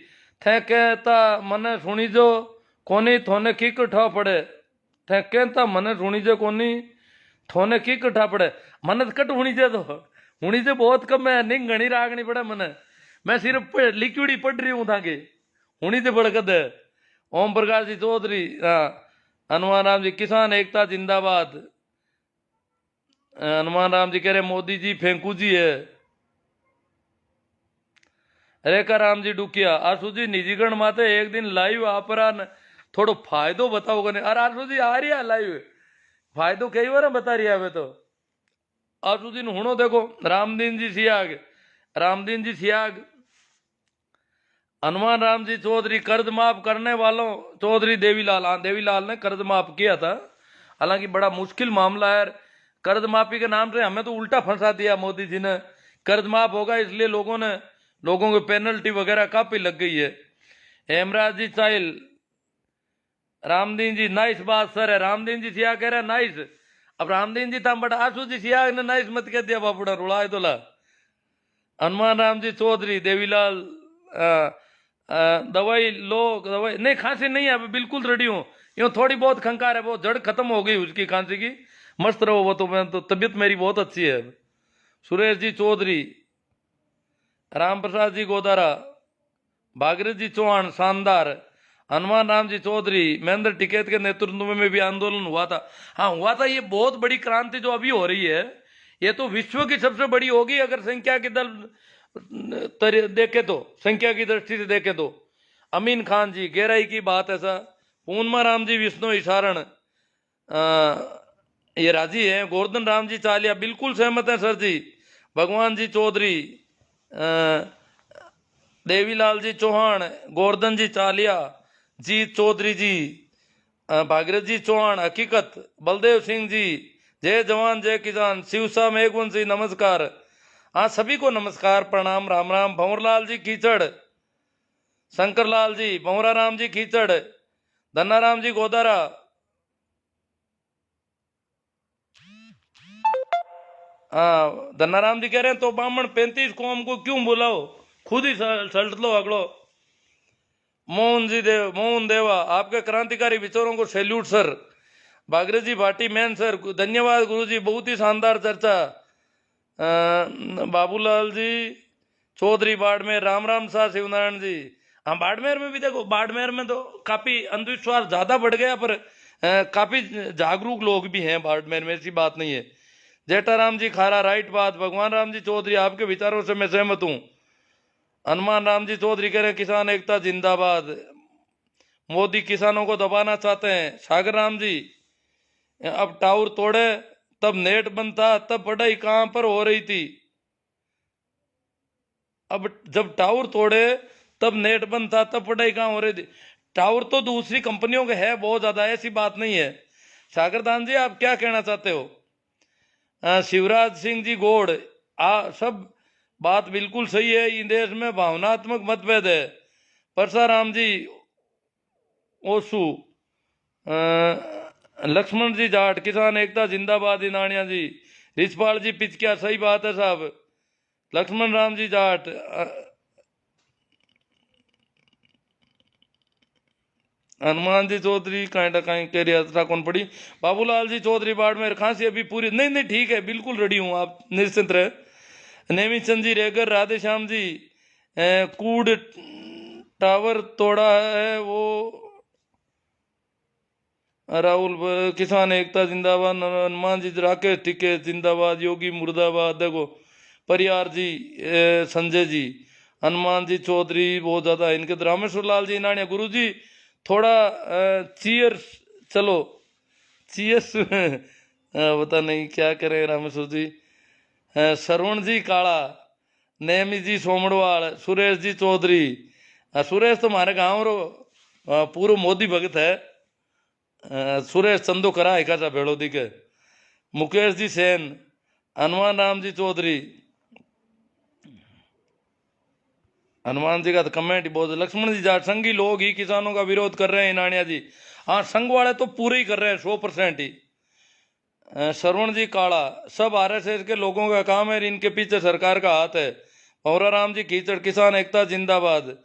थे कहता मने सुनी जो कोनी थोने की कठा पड़े, थे कहता मने सुनी जो कोनी थोने की कठा पड़े। मन कट हुनी जे तो हुनी जे बहुत कम है, निंग घनी रागनी पड़े मने, मैं सिर्फ लिक्विड पढ़ रही हूं ताकि हुनी जे बड़कद है। ओम प्रकाश जी चौधरी हनुमान राम जी किसान एकता जिंदाबाद। हनुमान राम जी कह रहे मोदी जी फेंकू जी है। रेखा राम जी डुकिया आसू जी निजीकरण माते एक दिन लाइव आपरा थोड़ो फायदो बताओ कने। अरे आसू जी आ रही है लाइव, फायदो कई बार बता रही है तो आसू जी हुणो देखो। रामदीन जी सियाग, रामदीन जी सियाग। हनुमान राम जी चौधरी कर्ज माफ करने वालों चौधरी देवीलाल, हाँ देवीलाल ने कर्ज माफ किया था, हालांकि बड़ा मुश्किल मामला है। कर्ज माफी के नाम से हमें तो उल्टा फंसा दिया मोदी जी ने। कर्ज माफ होगा इसलिए लोगों ने लोगों को पेनल्टी वगैरह काफी लग गई है। हेमराज जी चाइल, रामदीन जी नाइस बात सर है। रामदीन जी सिया कह रहे नाइस। अब रामदीन जी ताम बड़ा आसू जी सिया ने नाइस मत कह दिया बापुड़ा रुलाए तो ला। हनुमान राम जी चौधरी, देवीलाल दवाई लो, दवाई नहीं, खांसी नहीं है अभी, बिल्कुल रेडी हूँ। यूँ थोड़ी बहुत खंकार है, वो जड़ खत्म हो गई उसकी खांसी की। मस्त रहो वो तो, मैं तो तबीयत मेरी बहुत अच्छी है। सुरेश जी चौधरी, राम प्रसाद जी गोदारा, भागीरथ जी चौहान शानदार, हनुमान राम जी चौधरी, महेंद्र टिकैत के नेतृत्व में भी आंदोलन हुआ था। हाँ हुआ था। ये बहुत बड़ी क्रांति जो अभी हो रही है, ये तो विश्व की सबसे बड़ी होगी अगर संख्या की दल देखे तो, संख्या की दृष्टि से देखे तो। अमीन खान जी, गहराई की बात है सर। पूर्णमा राम जी विष्णु इशारण, ये राजी है। गोवर्धन राम जी चालिया, बिल्कुल सहमत है सर जी। भगवान जी चौधरी, देवीलाल जी चौहान, गोवर्धन जी चालिया, जीत चौधरी जी, भागीरथ जी चौहान, हकीकत, बलदेव सिंह जी, जय जवान जय किसान, शिवसा मेघवंशी नमस्कार। हाँ सभी को नमस्कार, प्रणाम, राम राम। भंवरलाल जी कीचड़, शंकर लाल जी, भंवरा राम जी कीचड़, धन्नाराम जी गोदारा, हाँ धन्नाराम जी कह रहे हैं तो बामण 35 कौम को क्यों बुलाओ, खुद ही सल्ट लो अगलो। मोहन जी मोहन देवा, आपके क्रांतिकारी विचारों को सैल्यूट सर। भागीरथ जी भाटी मैन सर, धन्यवाद गुरु जी, बहुत ही शानदार चर्चा। बाबूलाल जी चौधरी बाड़मेर, राम राम शाह शिवनारायण जी। हाँ बाड़मेर में भी देखो, बाड़मेर में तो काफी अंधविश्वास ज्यादा बढ़ गया, पर काफी जागरूक लोग भी हैं बाड़मेर में, ऐसी बात नहीं है। जेठाराम जी खारा, राइट बात। भगवान राम जी चौधरी, आपके विचारों से मैं सहमत हूँ। हनुमान राम जी चौधरी कह रहे हैं किसान एकता जिंदाबाद, मोदी किसानों को दबाना चाहते हैं। सागर राम जी, अब टावर तोड़े तब नेट बंद था, तब पढ़ाई कहां पर हो रही थी। अब जब टावर तोड़े तब नेट बंद था, तब पढ़ाई कहां हो रही थी। टावर तो दूसरी कंपनियों के है बहुत ज्यादा, ऐसी बात नहीं है। सागर दान जी आप क्या कहना चाहते हो? शिवराज सिंह जी गोड़, सब बात बिल्कुल सही है। इन देश में भावनात्मक मतभेद है। परसाराम जी ओसू, लक्ष्मण जी जाट, किसान एकता जिंदाबाद इनानिया जी, रिछपाल जी पिचकिया, सही बात है साहब। लक्ष्मण राम जी जाट, हनुमान जी चौधरी कहीं कह यात्रा कौन पड़ी। बाबूलाल जी चौधरी बाड़मेर, खांसी अभी पूरी नहीं, नहीं ठीक है, बिल्कुल रेडी हूँ, आप निश्चिंत रहे। नेमी चंद जी रेगर, राधे श्याम जी, कूड़ टावर तोड़ा है वो, राहुल किसान एकता जिंदाबाद, हनुमान जी राकेश टिके जिंदाबाद, योगी मुर्दाबाद। देखो परियार जी, संजय जी, हनुमान जी चौधरी बहुत ज्यादा है इनके। रामेश्वर लाल जी नानिया, गुरु जी थोड़ा चीयर्स, चलो चीयर्स पता नहीं क्या करें रामेश्वर जी। श्रवण जी काला, नेमी जी सोमड़वाल, सुरेश जी चौधरी, सुरेश तो हमारे गांव रो पूर्व मोदी भगत है। सुरेश चंदो करा एका भेड़ोदी के। मुकेश जी सेन, हनुमान राम जी चौधरी, हनुमान जी का तो कमेंट ही बहुत। लक्ष्मण जी जाट, संघी लोग ही किसानों का विरोध कर रहे हैं इनानिया जी। हाँ संघ वाले तो पूरे ही कर रहे हैं 100% ही। श्रवण जी काला, सब आरएसएस के लोगों का काम है, इनके पीछे सरकार का हाथ है। भंवरा राम जी कीचड़, किसान एकता जिंदाबाद।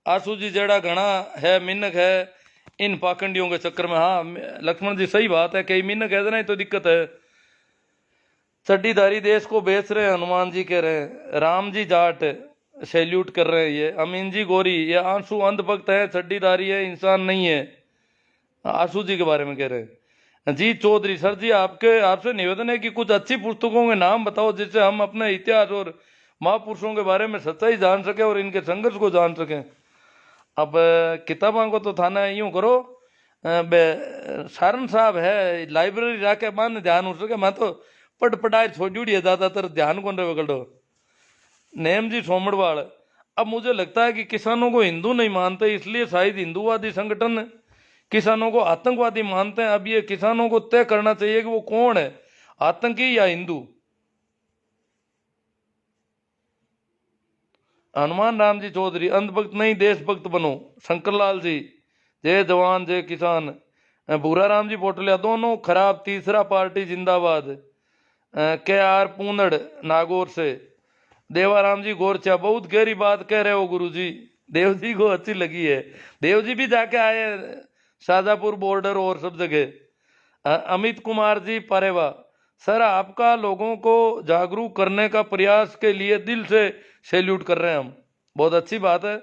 आसू जी जेड़ा घना है मिन्नक है इन पाखंडियों के चक्कर में। हाँ लक्ष्मण जी सही बात है, कई मिन्नक है ना, तो दिक्कत है। चड्डीधारी देश को बेच रहे हैं, हनुमान जी कह रहे हैं। राम जी जाट सैल्यूट कर रहे हैं ये। अमीन जी गोरी, ये आंसू अंधभक्त है, चड्डीधारी है, इंसान नहीं है। आंसू जी के बारे में कह रहे हैं। जी चौधरी, सर जी आपसे निवेदन है कि कुछ अच्छी पुस्तकों के नाम बताओ जिससे हम अपने इतिहास और महापुरुषों के बारे में सच्चाई जान सके और इनके संघर्ष को जान सकें। अब किताबों को तो थाना यूं करो, सारण साहब है लाइब्रेरी जाके मान ध्यान हो सके, मैं तो पढ़ाई छोड़ी है ज्यादातर, ध्यान कौन रहे बगड़ो। नेम जी सोमड़वाल, अब मुझे लगता है कि किसानों को हिंदू नहीं मानते, इसलिए शायद हिंदूवादी संगठन किसानों को आतंकवादी मानते हैं। अब ये किसानों को तय करना चाहिए कि वो कौन है, आतंकी या हिंदू। हनुमान राम जी चौधरी, अंधभक्त नहीं देशभक्त बनो। शंकर लाल जी, जय जवान जय किसान। भूरा राम जी पोटलिया, दोनों खराब, तीसरा पार्टी जिंदाबाद। के आर पूनड़ नागौर से। देवाराम जी गोरचा, बहुत गहरी बात कह रहे हो गुरुजी, देव जी को अच्छी लगी है। देव जी भी जाके आए शाजापुर बॉर्डर और सब जगह। अमित कुमार जी परेवा, सर आपका लोगों को जागरूक करने का प्रयास के लिए दिल से सैल्यूट कर रहे हैं हम, बहुत अच्छी बात है।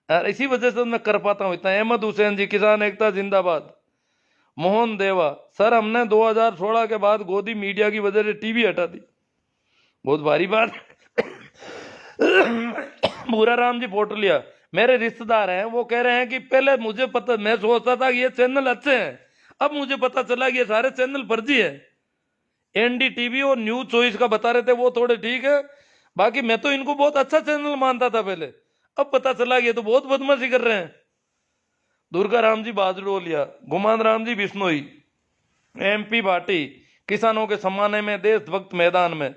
और इसी वजह से मैं कर पाता हूँ इतना। अहमद हुसैन जी, किसान एकता जिंदाबाद। मोहन देवा, सर हमने 2016 के बाद गोदी मीडिया की वजह से टीवी हटा दी, बहुत भारी बात। भूरा राम जी पोटलिया, मेरे रिश्तेदार हैं, वो कह रहे हैं कि पहले मुझे पता, मैं सोचता था कि ये चैनल अच्छे हैं, अब मुझे पता चला कि ये सारे चैनल फर्जी है। एनडीटीवी और न्यूज चॉइस का बता रहे थे वो थोड़े ठीक है, बाकी मैं तो इनको बहुत अच्छा चैनल मानता था पहले, अब पता चला कि ये तो बहुत बदमाशी कर रहे हैं। दुर्गा राम जी बाजरोलिया, गुमान राम जी बिश्नोई, एमपी भाटी, किसानों के सम्मान में देशभक्त मैदान में।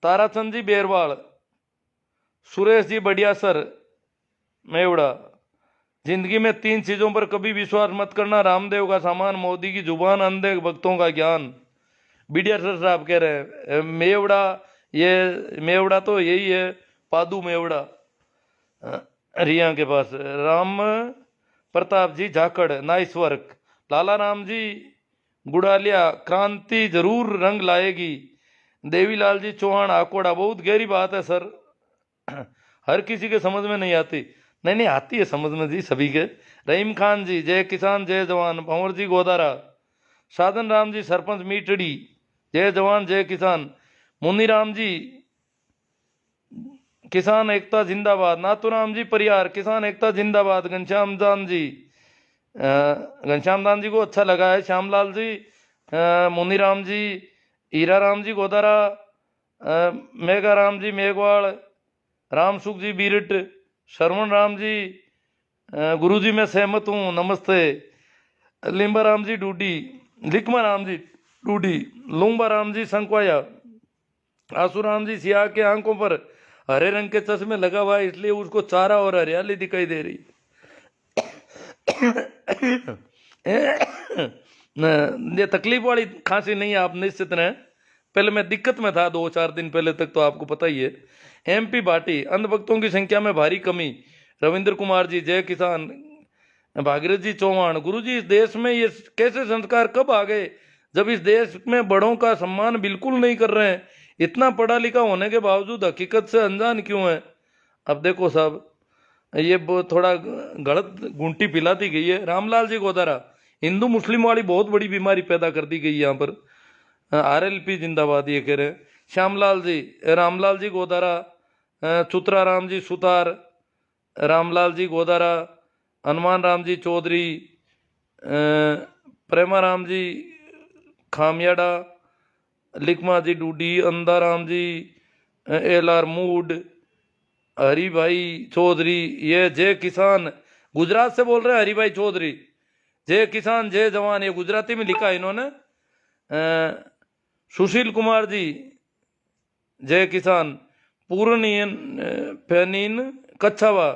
ताराचंद जी बेरवाल, सुरेश जी बढ़िया सर मेवड़ा, जिंदगी में 3 चीजों पर कभी विश्वास मत करना, रामदेव का सामान, मोदी की जुबान, अंधे भक्तों का ज्ञान। बीडिया सर साहब कह रहे हैं मेवड़ा, ये मेवड़ा तो यही है पादू मेवड़ा रिया के पास। राम प्रताप जी झाकड़, नाइस वर्क। लाला राम जी गुड़ालिया, क्रांति जरूर रंग लाएगी। देवीलाल जी चौहान आकोड़ा, बहुत गहरी बात है सर, हर किसी के समझ में नहीं आती। नहीं नहीं आती है समझ में जी सभी के। रहीम खान जी, जय किसान जय जवान। भंवर जी गोदारा। साधन राम जी सरपंच मीटड़ी, जय जवान जय किसान। मुन्नी राम जी किसान एकता जिंदाबाद। नाथुराम जी परियार, किसान एकता जिंदाबाद। घनश्याम दान जी, घनश्याम दान जी को अच्छा लगा है। श्यामलाल जी, मुन्नी राम जी, हीरा राम जी गोदारा, मेघा राम जी मेघवाड़, राम सुख जी बीरट, श्रवण राम जी, गुरु जी मैं सहमत हूँ नमस्ते। लिम्बा राम जी डूडी, लिकमा राम जी डूडी, लुम्बा राम जी संकवाया। आसू राम जी सिया के आंखों पर हरे रंग के चश्मे लगा हुआ है, इसलिए उसको चारा और हरियाली दिखाई दे रही। ये तकलीफ वाली खांसी नहीं है, आप निश्चित रहें। पहले मैं दिक्कत में था 2-4 दिन पहले तक, तो आपको पता ही है। एमपी भाटी, अंधभक्तों की संख्या में भारी कमी। रविंद्र कुमार जी, जय किसान। भागीरथ जी चौहान, गुरु जी इस देश में ये कैसे संस्कार कब आ गए, जब इस देश में बड़ों का सम्मान बिल्कुल नहीं कर रहे हैं। इतना पढ़ा लिखा होने के बावजूद हकीकत से अनजान क्यों है। अब देखो साहब, ये थोड़ा गलत गुंटी पिलाती गई है। रामलाल जी गोदारा, हिंदू मुस्लिम वाली बहुत बड़ी बीमारी पैदा कर दी गई यहाँ पर। आरएलपी जिंदाबाद ये कह रहे हैं। श्यामलाल जी, रामलाल जी गोदारा, चुत्रा राम जी सुतार, रामलाल जी गोदारा, हनुमान राम जी चौधरी, प्रेमा राम जी खामियाड़ा, लिकमा जी डूडी, अंधा राम जी, एलआर मूड, हरी भाई चौधरी, ये जय किसान गुजरात से बोल रहे हैं। हरी भाई चौधरी, जय किसान जय जवान, ये गुजराती में लिखा है इन्होंने। सुशील कुमार जी, जय किसान। पूर्णियन फेनीन कच्छावा।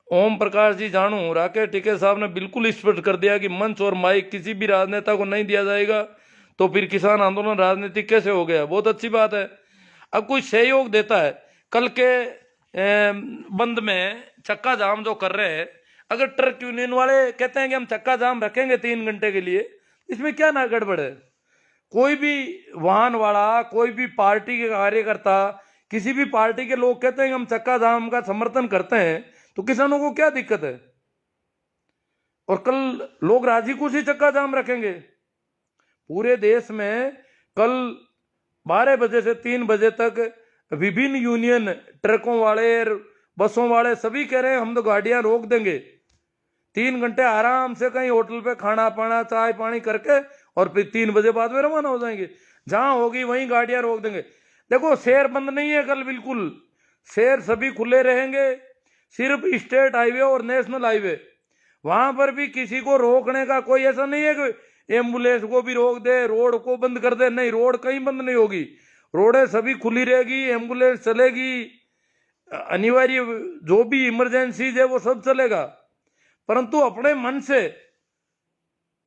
ओम प्रकाश जी जानू, राकेश टिके साहब ने बिल्कुल स्पष्ट कर दिया कि मंच और माइक किसी भी राजनेता को नहीं दिया जाएगा, तो फिर किसान आंदोलन राजनीतिक कैसे हो गया। बहुत अच्छी बात है। अब कोई सहयोग देता है, कल के बंद में चक्का जाम जो कर रहे हैं, अगर ट्रक यूनियन वाले कहते हैं कि हम चक्का जाम रखेंगे 3 घंटे के लिए, इसमें क्या ना गड़बड़ है। कोई भी वाहन वाला, कोई भी पार्टी के कार्यकर्ता, किसी भी पार्टी के लोग कहते हैं कि हम चक्का जाम का समर्थन करते हैं, तो किसानों को क्या दिक्कत है। और कल लोग राजी खुशी चक्का जाम रखेंगे। पूरे देश में कल 12 बजे से 3 बजे तक विभिन्न यूनियन, ट्रकों वाले, बसों वाले सभी कह रहे हैं हम तो गाड़ियां रोक देंगे, 3 घंटे आराम से कहीं होटल पे खाना पाना चाय पानी करके, और फिर 3 बजे बाद में रवाना हो जाएंगे। जहां होगी वहीं गाड़ियां रोक देंगे। देखो शहर बंद नहीं है कल, बिल्कुल शहर सभी खुले रहेंगे, सिर्फ स्टेट हाईवे और नेशनल हाईवे, वहां पर भी किसी को रोकने का कोई ऐसा नहीं है कि एम्बुलेंस को भी रोक दे, रोड को बंद कर दे। नहीं, रोड कहीं बंद नहीं होगी, रोडें सभी खुली रहेगी, एम्बुलेंस चलेगी, अनिवार्य जो भी इमरजेंसीज है वो सब चलेगा, परंतु अपने मन से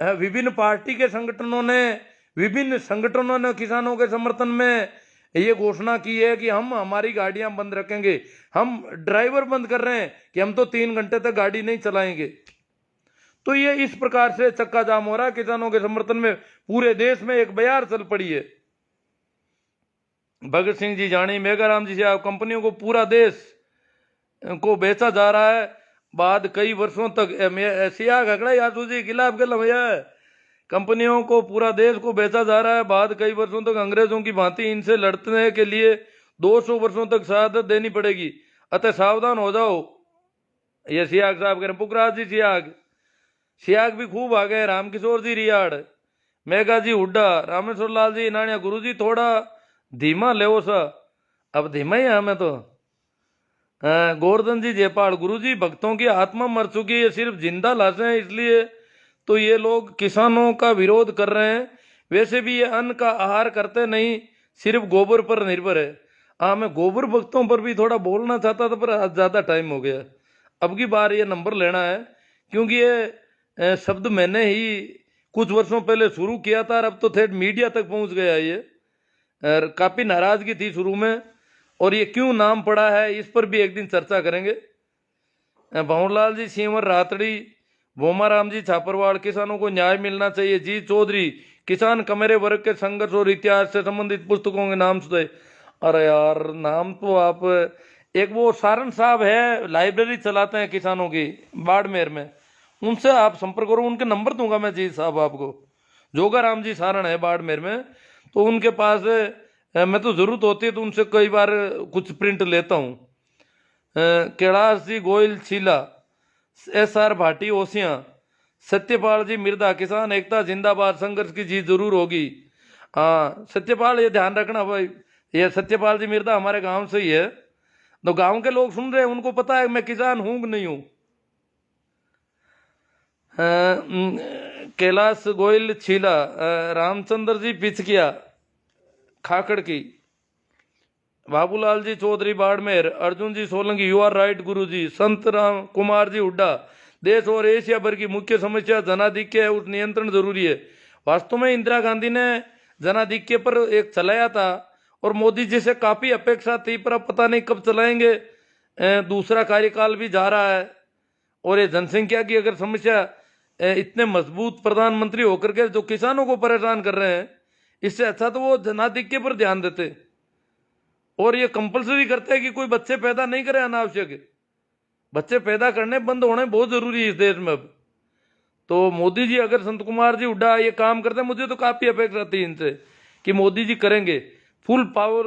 विभिन्न पार्टी के संगठनों ने, विभिन्न संगठनों ने किसानों के समर्थन में ये घोषणा की है कि हम हमारी गाड़ियां बंद रखेंगे, हम ड्राइवर बंद कर रहे हैं कि हम तो 3 घंटे तक गाड़ी नहीं चलाएंगे। तो ये इस प्रकार से चक्का जाम हो रहा है किसानों के समर्थन में, पूरे देश में एक बयार चल पड़ी है। भगत सिंह जी जानी, मेघाराम जी से कंपनियों को पूरा देश को बेचा जा रहा है। बाद कई वर्षों तक सिया घगड़ा यादव जी खिलाफ गल भैया कंपनियों को पूरा देश को बेचा जा रहा है। बाद कई वर्षों तक अंग्रेजों की भांति इनसे लड़ने के लिए 200 वर्षों तक शहादत देनी पड़ेगी, अतः सावधान हो जाओ। ये सियाग साहब कह रहे, पुखराज जी सियाग भी खूब आ गए, रामकिशोर जी रियाड़, मेघा जी हुड्डा, रामेश्वर लाल जी नानिया, गुरु जी थोड़ा धीमा ले सा, अब धीमा ही है हमें तो। गोवर्धन जी जयपाल, गुरु जी भक्तों की आत्मा मर चुकी है, सिर्फ जिंदा लाशें हैं, इसलिए तो ये लोग किसानों का विरोध कर रहे हैं। वैसे भी ये अन्न का आहार करते नहीं, सिर्फ गोबर पर निर्भर है। हाँ, मैं गोबर भक्तों पर भी थोड़ा बोलना चाहता था, पर ज़्यादा टाइम हो गया। अब की बार ये नंबर लेना है, क्योंकि ये शब्द मैंने ही कुछ वर्षों पहले शुरू किया था और अब तो थेट मीडिया तक पहुंच गया। ये काफ़ी नाराज़गी थी शुरू में, और ये क्यों नाम पड़ा है इस पर भी एक दिन चर्चा करेंगे। भंवरलाल जी सीवर रातड़ी, भोमाराम जी छापरवाड़, किसानों को न्याय मिलना चाहिए। जी चौधरी, किसान कमेरे वर्ग के संघर्ष और इतिहास से संबंधित पुस्तकों के नाम सुझाए। अरे यार, नाम तो आप, एक वो सारण साहब है, लाइब्रेरी चलाते हैं किसानों की बाड़मेर में, उनसे आप संपर्क करो, उनके नंबर दूंगा मैं जी साहब आपको। जोगाराम जी सारण है बाड़मेर में, तो उनके पास मैं तो जरूरत होती है तो उनसे कई बार कुछ प्रिंट लेता हूँ। कैलाश जी गोयल छीला, SR भाटी ओसियां, सत्यपाल जी मिर्दा, किसान एकता जिंदाबाद, संघर्ष की जीत जरूर होगी। हाँ सत्यपाल, ये ध्यान रखना भाई, ये सत्यपाल जी मिर्दा हमारे गांव से ही है, तो गांव के लोग सुन रहे हैं, उनको पता है मैं किसान हूं कि नहीं हूं। कैलाश गोयल छीला, रामचंद्र जी पिचकिया खाकड़ की, Babulal ji Chaudhary Barmer, Arjun ji Solanki, you are right गुरु जी, संत राम कुमार जी हुड्डा, देश और एशिया भर की मुख्य समस्या जनाधिक्य है, उस नियंत्रण जरूरी है। वास्तव में इंदिरा गांधी ने जनाधिक्य पर एक चलाया था और मोदी जी से काफी अपेक्षा थी, पर अब पता नहीं कब चलाएंगे। दूसरा कार्यकाल भी जा रहा है, और ये जनसंख्या की अगर समस्या, इतने मजबूत प्रधानमंत्री होकर के जो किसानों को परेशान कर रहे हैं, इससे अच्छा तो वो जनाधिक्य पर ध्यान देते। और ये कंपलसरी करते हैं कि कोई बच्चे पैदा नहीं करे अनावश्यक, बच्चे पैदा करने बंद होने बहुत जरूरी है इस देश में अब। तो मोदी जी अगर संत कुमार जी हुड्डा ये काम करते हैं, मुझे तो काफी अपेक्षा थी इनसे कि मोदी जी करेंगे फुल पावर।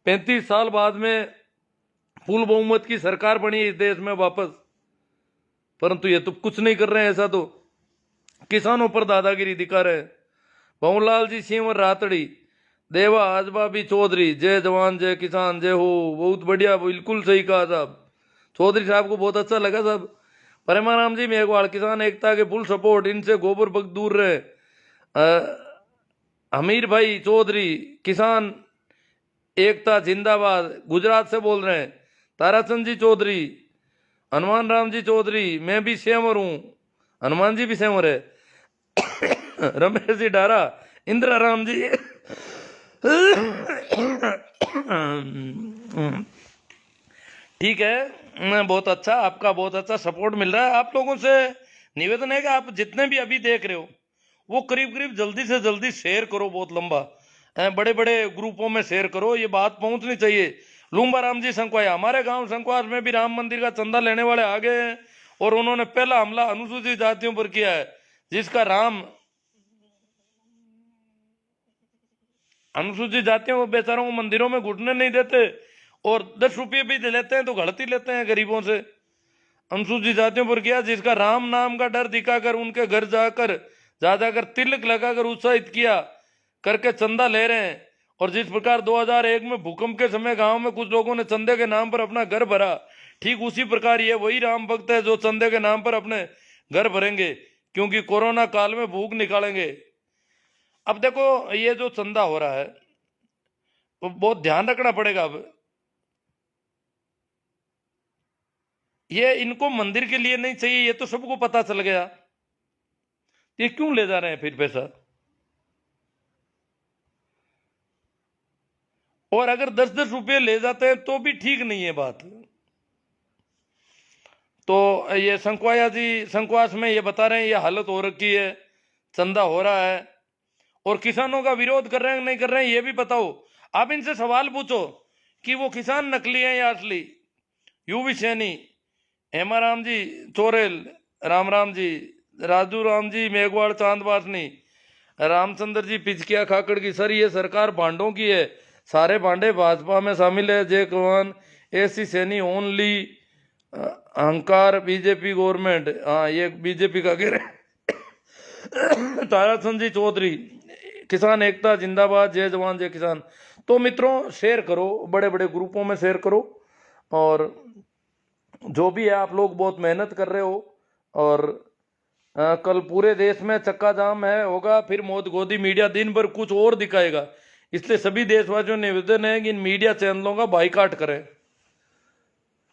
35 साल बाद में फुल बहुमत की सरकार बनी इस देश में वापस, परंतु ये तो कुछ नहीं कर रहे हैं। ऐसा तो किसानों पर दादागिरी दिखा रहे हैं। भंवरलाल जी सीवर रातड़ी, देवा आजबा भी चौधरी, जय जवान जय किसान जय हो, बहुत बढ़िया, बिल्कुल सही कहा साहब, चौधरी साहब को बहुत अच्छा लगा साहब। परमाराम जी मेघवाल, किसान एकता के फुल सपोर्ट, इनसे गोबर भक्त दूर रहे। हमीर भाई चौधरी, किसान एकता जिंदाबाद, गुजरात से बोल रहे हैं। ताराचंद जी चौधरी, हनुमान राम जी चौधरी, मैं भी सेवर हूं, हनुमान जी भी सेवर है। रमेश जी डारा, इंदिरा राम जी ठीक है, बहुत अच्छा, आपका बहुत अच्छा सपोर्ट मिल रहा है। आप लोगों से निवेदन है कि आप जितने भी अभी देख रहे हो वो करीब करीब जल्दी से जल्दी शेयर करो, बहुत लंबा, बड़े बड़े ग्रुपों में शेयर करो, ये बात पहुंचनी चाहिए। लूम्बा राम जी संकवाया, हमारे गांव संकवास में भी राम मंदिर का चंदा लेने वाले आ गए हैं, और उन्होंने पहला हमला अनुसूचित जातियों पर किया है, जिसका राम अनुसूचित जातियों को बेचारों को मंदिरों में घुटने नहीं देते, और 10 रुपये भी दे लेते हैं तो गलती लेते हैं गरीबों से। अनुसूचित जातियों पर किया, जिसका राम नाम का डर दिखाकर उनके घर जाकर जाकर तिलक लगाकर उत्साहित किया करके चंदा ले रहे हैं। और जिस प्रकार 2001 में भूकंप के समय गांव में कुछ लोगों ने चंदे के नाम पर अपना घर भरा, ठीक उसी प्रकार ये वही राम भक्त है जो चंदे के नाम पर अपने घर भरेंगे, क्योंकि कोरोना काल में भूख निकालेंगे। अब देखो, ये जो चंदा हो रहा है वो बहुत ध्यान रखना पड़ेगा। अब ये इनको मंदिर के लिए नहीं चाहिए, ये तो सबको पता चल गया, ये क्यों ले जा रहे हैं फिर पैसा? और अगर 10-10 रुपये ले जाते हैं तो भी ठीक नहीं है बात। तो ये संखवाया जी संखवास में ये बता रहे हैं ये हालत हो रखी है, चंदा हो रहा है, और किसानों का विरोध कर रहे हैं नहीं कर रहे हैं ये भी बताओ। आप इनसे सवाल पूछो कि वो किसान नकली हैं या असली। यूवी सैनी, हेमाराम जी चोरेल, राम राम जी, राजू राम जी मेघवाड़ चांदवासनी, रामचंद्र जी पिचकिया खाकड़ की। सर ये सरकार भांडों की है, सारे भांडे भाजपा में शामिल है। जय कमान, ऐसी सैनी ओनली, अहंकार बीजेपी गवर्नमेंट। हाँ ये बीजेपी का गिर। ताराचंद जी चौधरी, किसान एकता जिंदाबाद, जय जवान जय किसान। तो मित्रों शेयर करो, बड़े बड़े ग्रुपों में शेयर करो, और जो भी है आप लोग बहुत मेहनत कर रहे हो। और कल पूरे देश में चक्का जाम है होगा, फिर मोदी मीडिया दिन भर कुछ और दिखाएगा, इसलिए सभी देशवासियों ने निवेदन है कि इन मीडिया चैनलों का बाइकाट करें।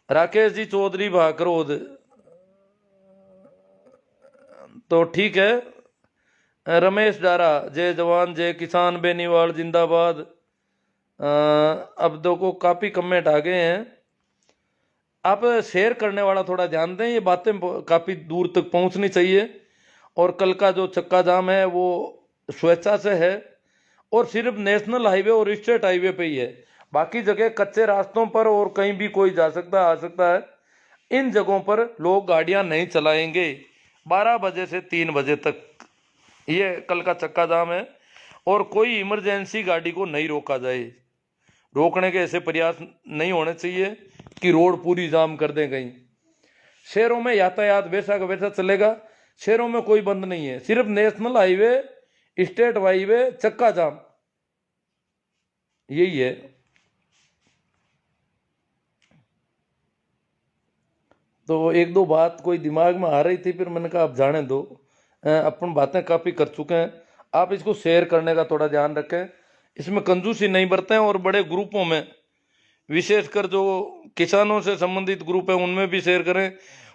राकेश जी चौधरी भाकरोद, तो ठीक है। रमेश डारा, जय जवान जय किसान, बेनीवाल जिंदाबाद। अब देखो काफ़ी कमेंट आ गए हैं, आप शेयर करने वाला थोड़ा ध्यान दें, ये बातें काफ़ी दूर तक पहुंचनी चाहिए। और कल का जो चक्का जाम है वो स्वेच्छा से है, और सिर्फ नेशनल हाईवे और स्टेट हाईवे पे ही है, बाकी जगह कच्चे रास्तों पर और कहीं भी कोई जा सकता आ सकता है। इन जगहों पर लोग गाड़ियां नहीं चलाएंगे 12 बजे से 3 बजे तक, ये कल का चक्का जाम है। और कोई इमरजेंसी गाड़ी को नहीं रोका जाए, रोकने के ऐसे प्रयास नहीं होने चाहिए कि रोड पूरी जाम कर दें कहीं। शहरों में यातायात वैसा का वैसा चलेगा, शहरों में कोई बंद नहीं है, सिर्फ नेशनल हाईवे स्टेट हाईवे चक्का जाम, यही है। तो एक दो बात कोई दिमाग में आ रही थी, फिर मैंने कहा आप जाने दो, अपन बातें काफ़ी कर चुके हैं। आप इसको शेयर करने का थोड़ा ध्यान रखें, इसमें कंजूसी नहीं बरतें, और बड़े ग्रुपों में विशेषकर जो किसानों से संबंधित ग्रुप है उनमें भी शेयर करें।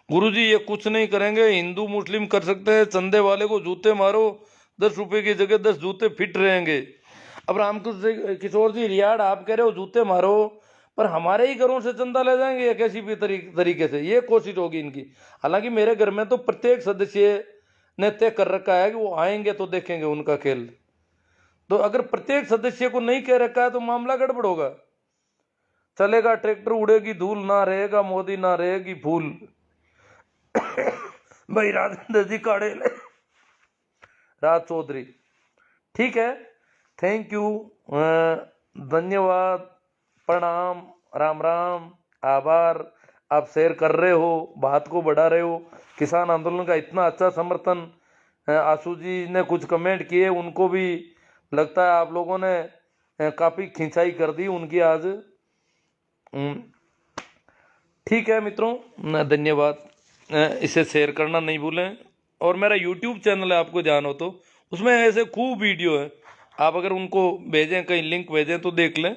गुरुजी ये कुछ नहीं करेंगे, हिंदू मुस्लिम कर सकते हैं, चंदे वाले को जूते मारो, 10 रुपये की जगह 10 जूते फिट रहेंगे। अब रामकृष्ण किशोर जी रियाड़, आप कह रहे हो जूते मारो, पर हमारे ही घरों से चंदा ले जाएंगे या किसी भी तरीके से, ये कोशिश होगी इनकी। हालांकि मेरे घर में तो प्रत्येक सदस्य ने तय कर रखा है कि वो आएंगे तो देखेंगे उनका खेल। तो अगर प्रत्येक सदस्य को नहीं कह रखा है तो मामला गड़बड़ होगा। चलेगा ट्रैक्टर उड़ेगी धूल, ना रहेगा मोदी ना रहेगी फूल। भाई राजेंद्र जी काड़े राज चौधरी, ठीक है, थैंक यू, धन्यवाद, प्रणाम, राम राम, आभार। आप शेयर कर रहे हो, बात को बढ़ा रहे हो, किसान आंदोलन का इतना अच्छा समर्थन। आशु जी ने कुछ कमेंट किए, उनको भी लगता है आप लोगों ने काफ़ी खिंचाई कर दी उनकी आज। ठीक है मित्रों, धन्यवाद, इसे शेयर करना नहीं भूलें। और मेरा YouTube चैनल है, आपको ध्यान हो तो उसमें ऐसे खूब वीडियो है, आप अगर उनको भेजें, कहीं लिंक भेजें तो देख लें।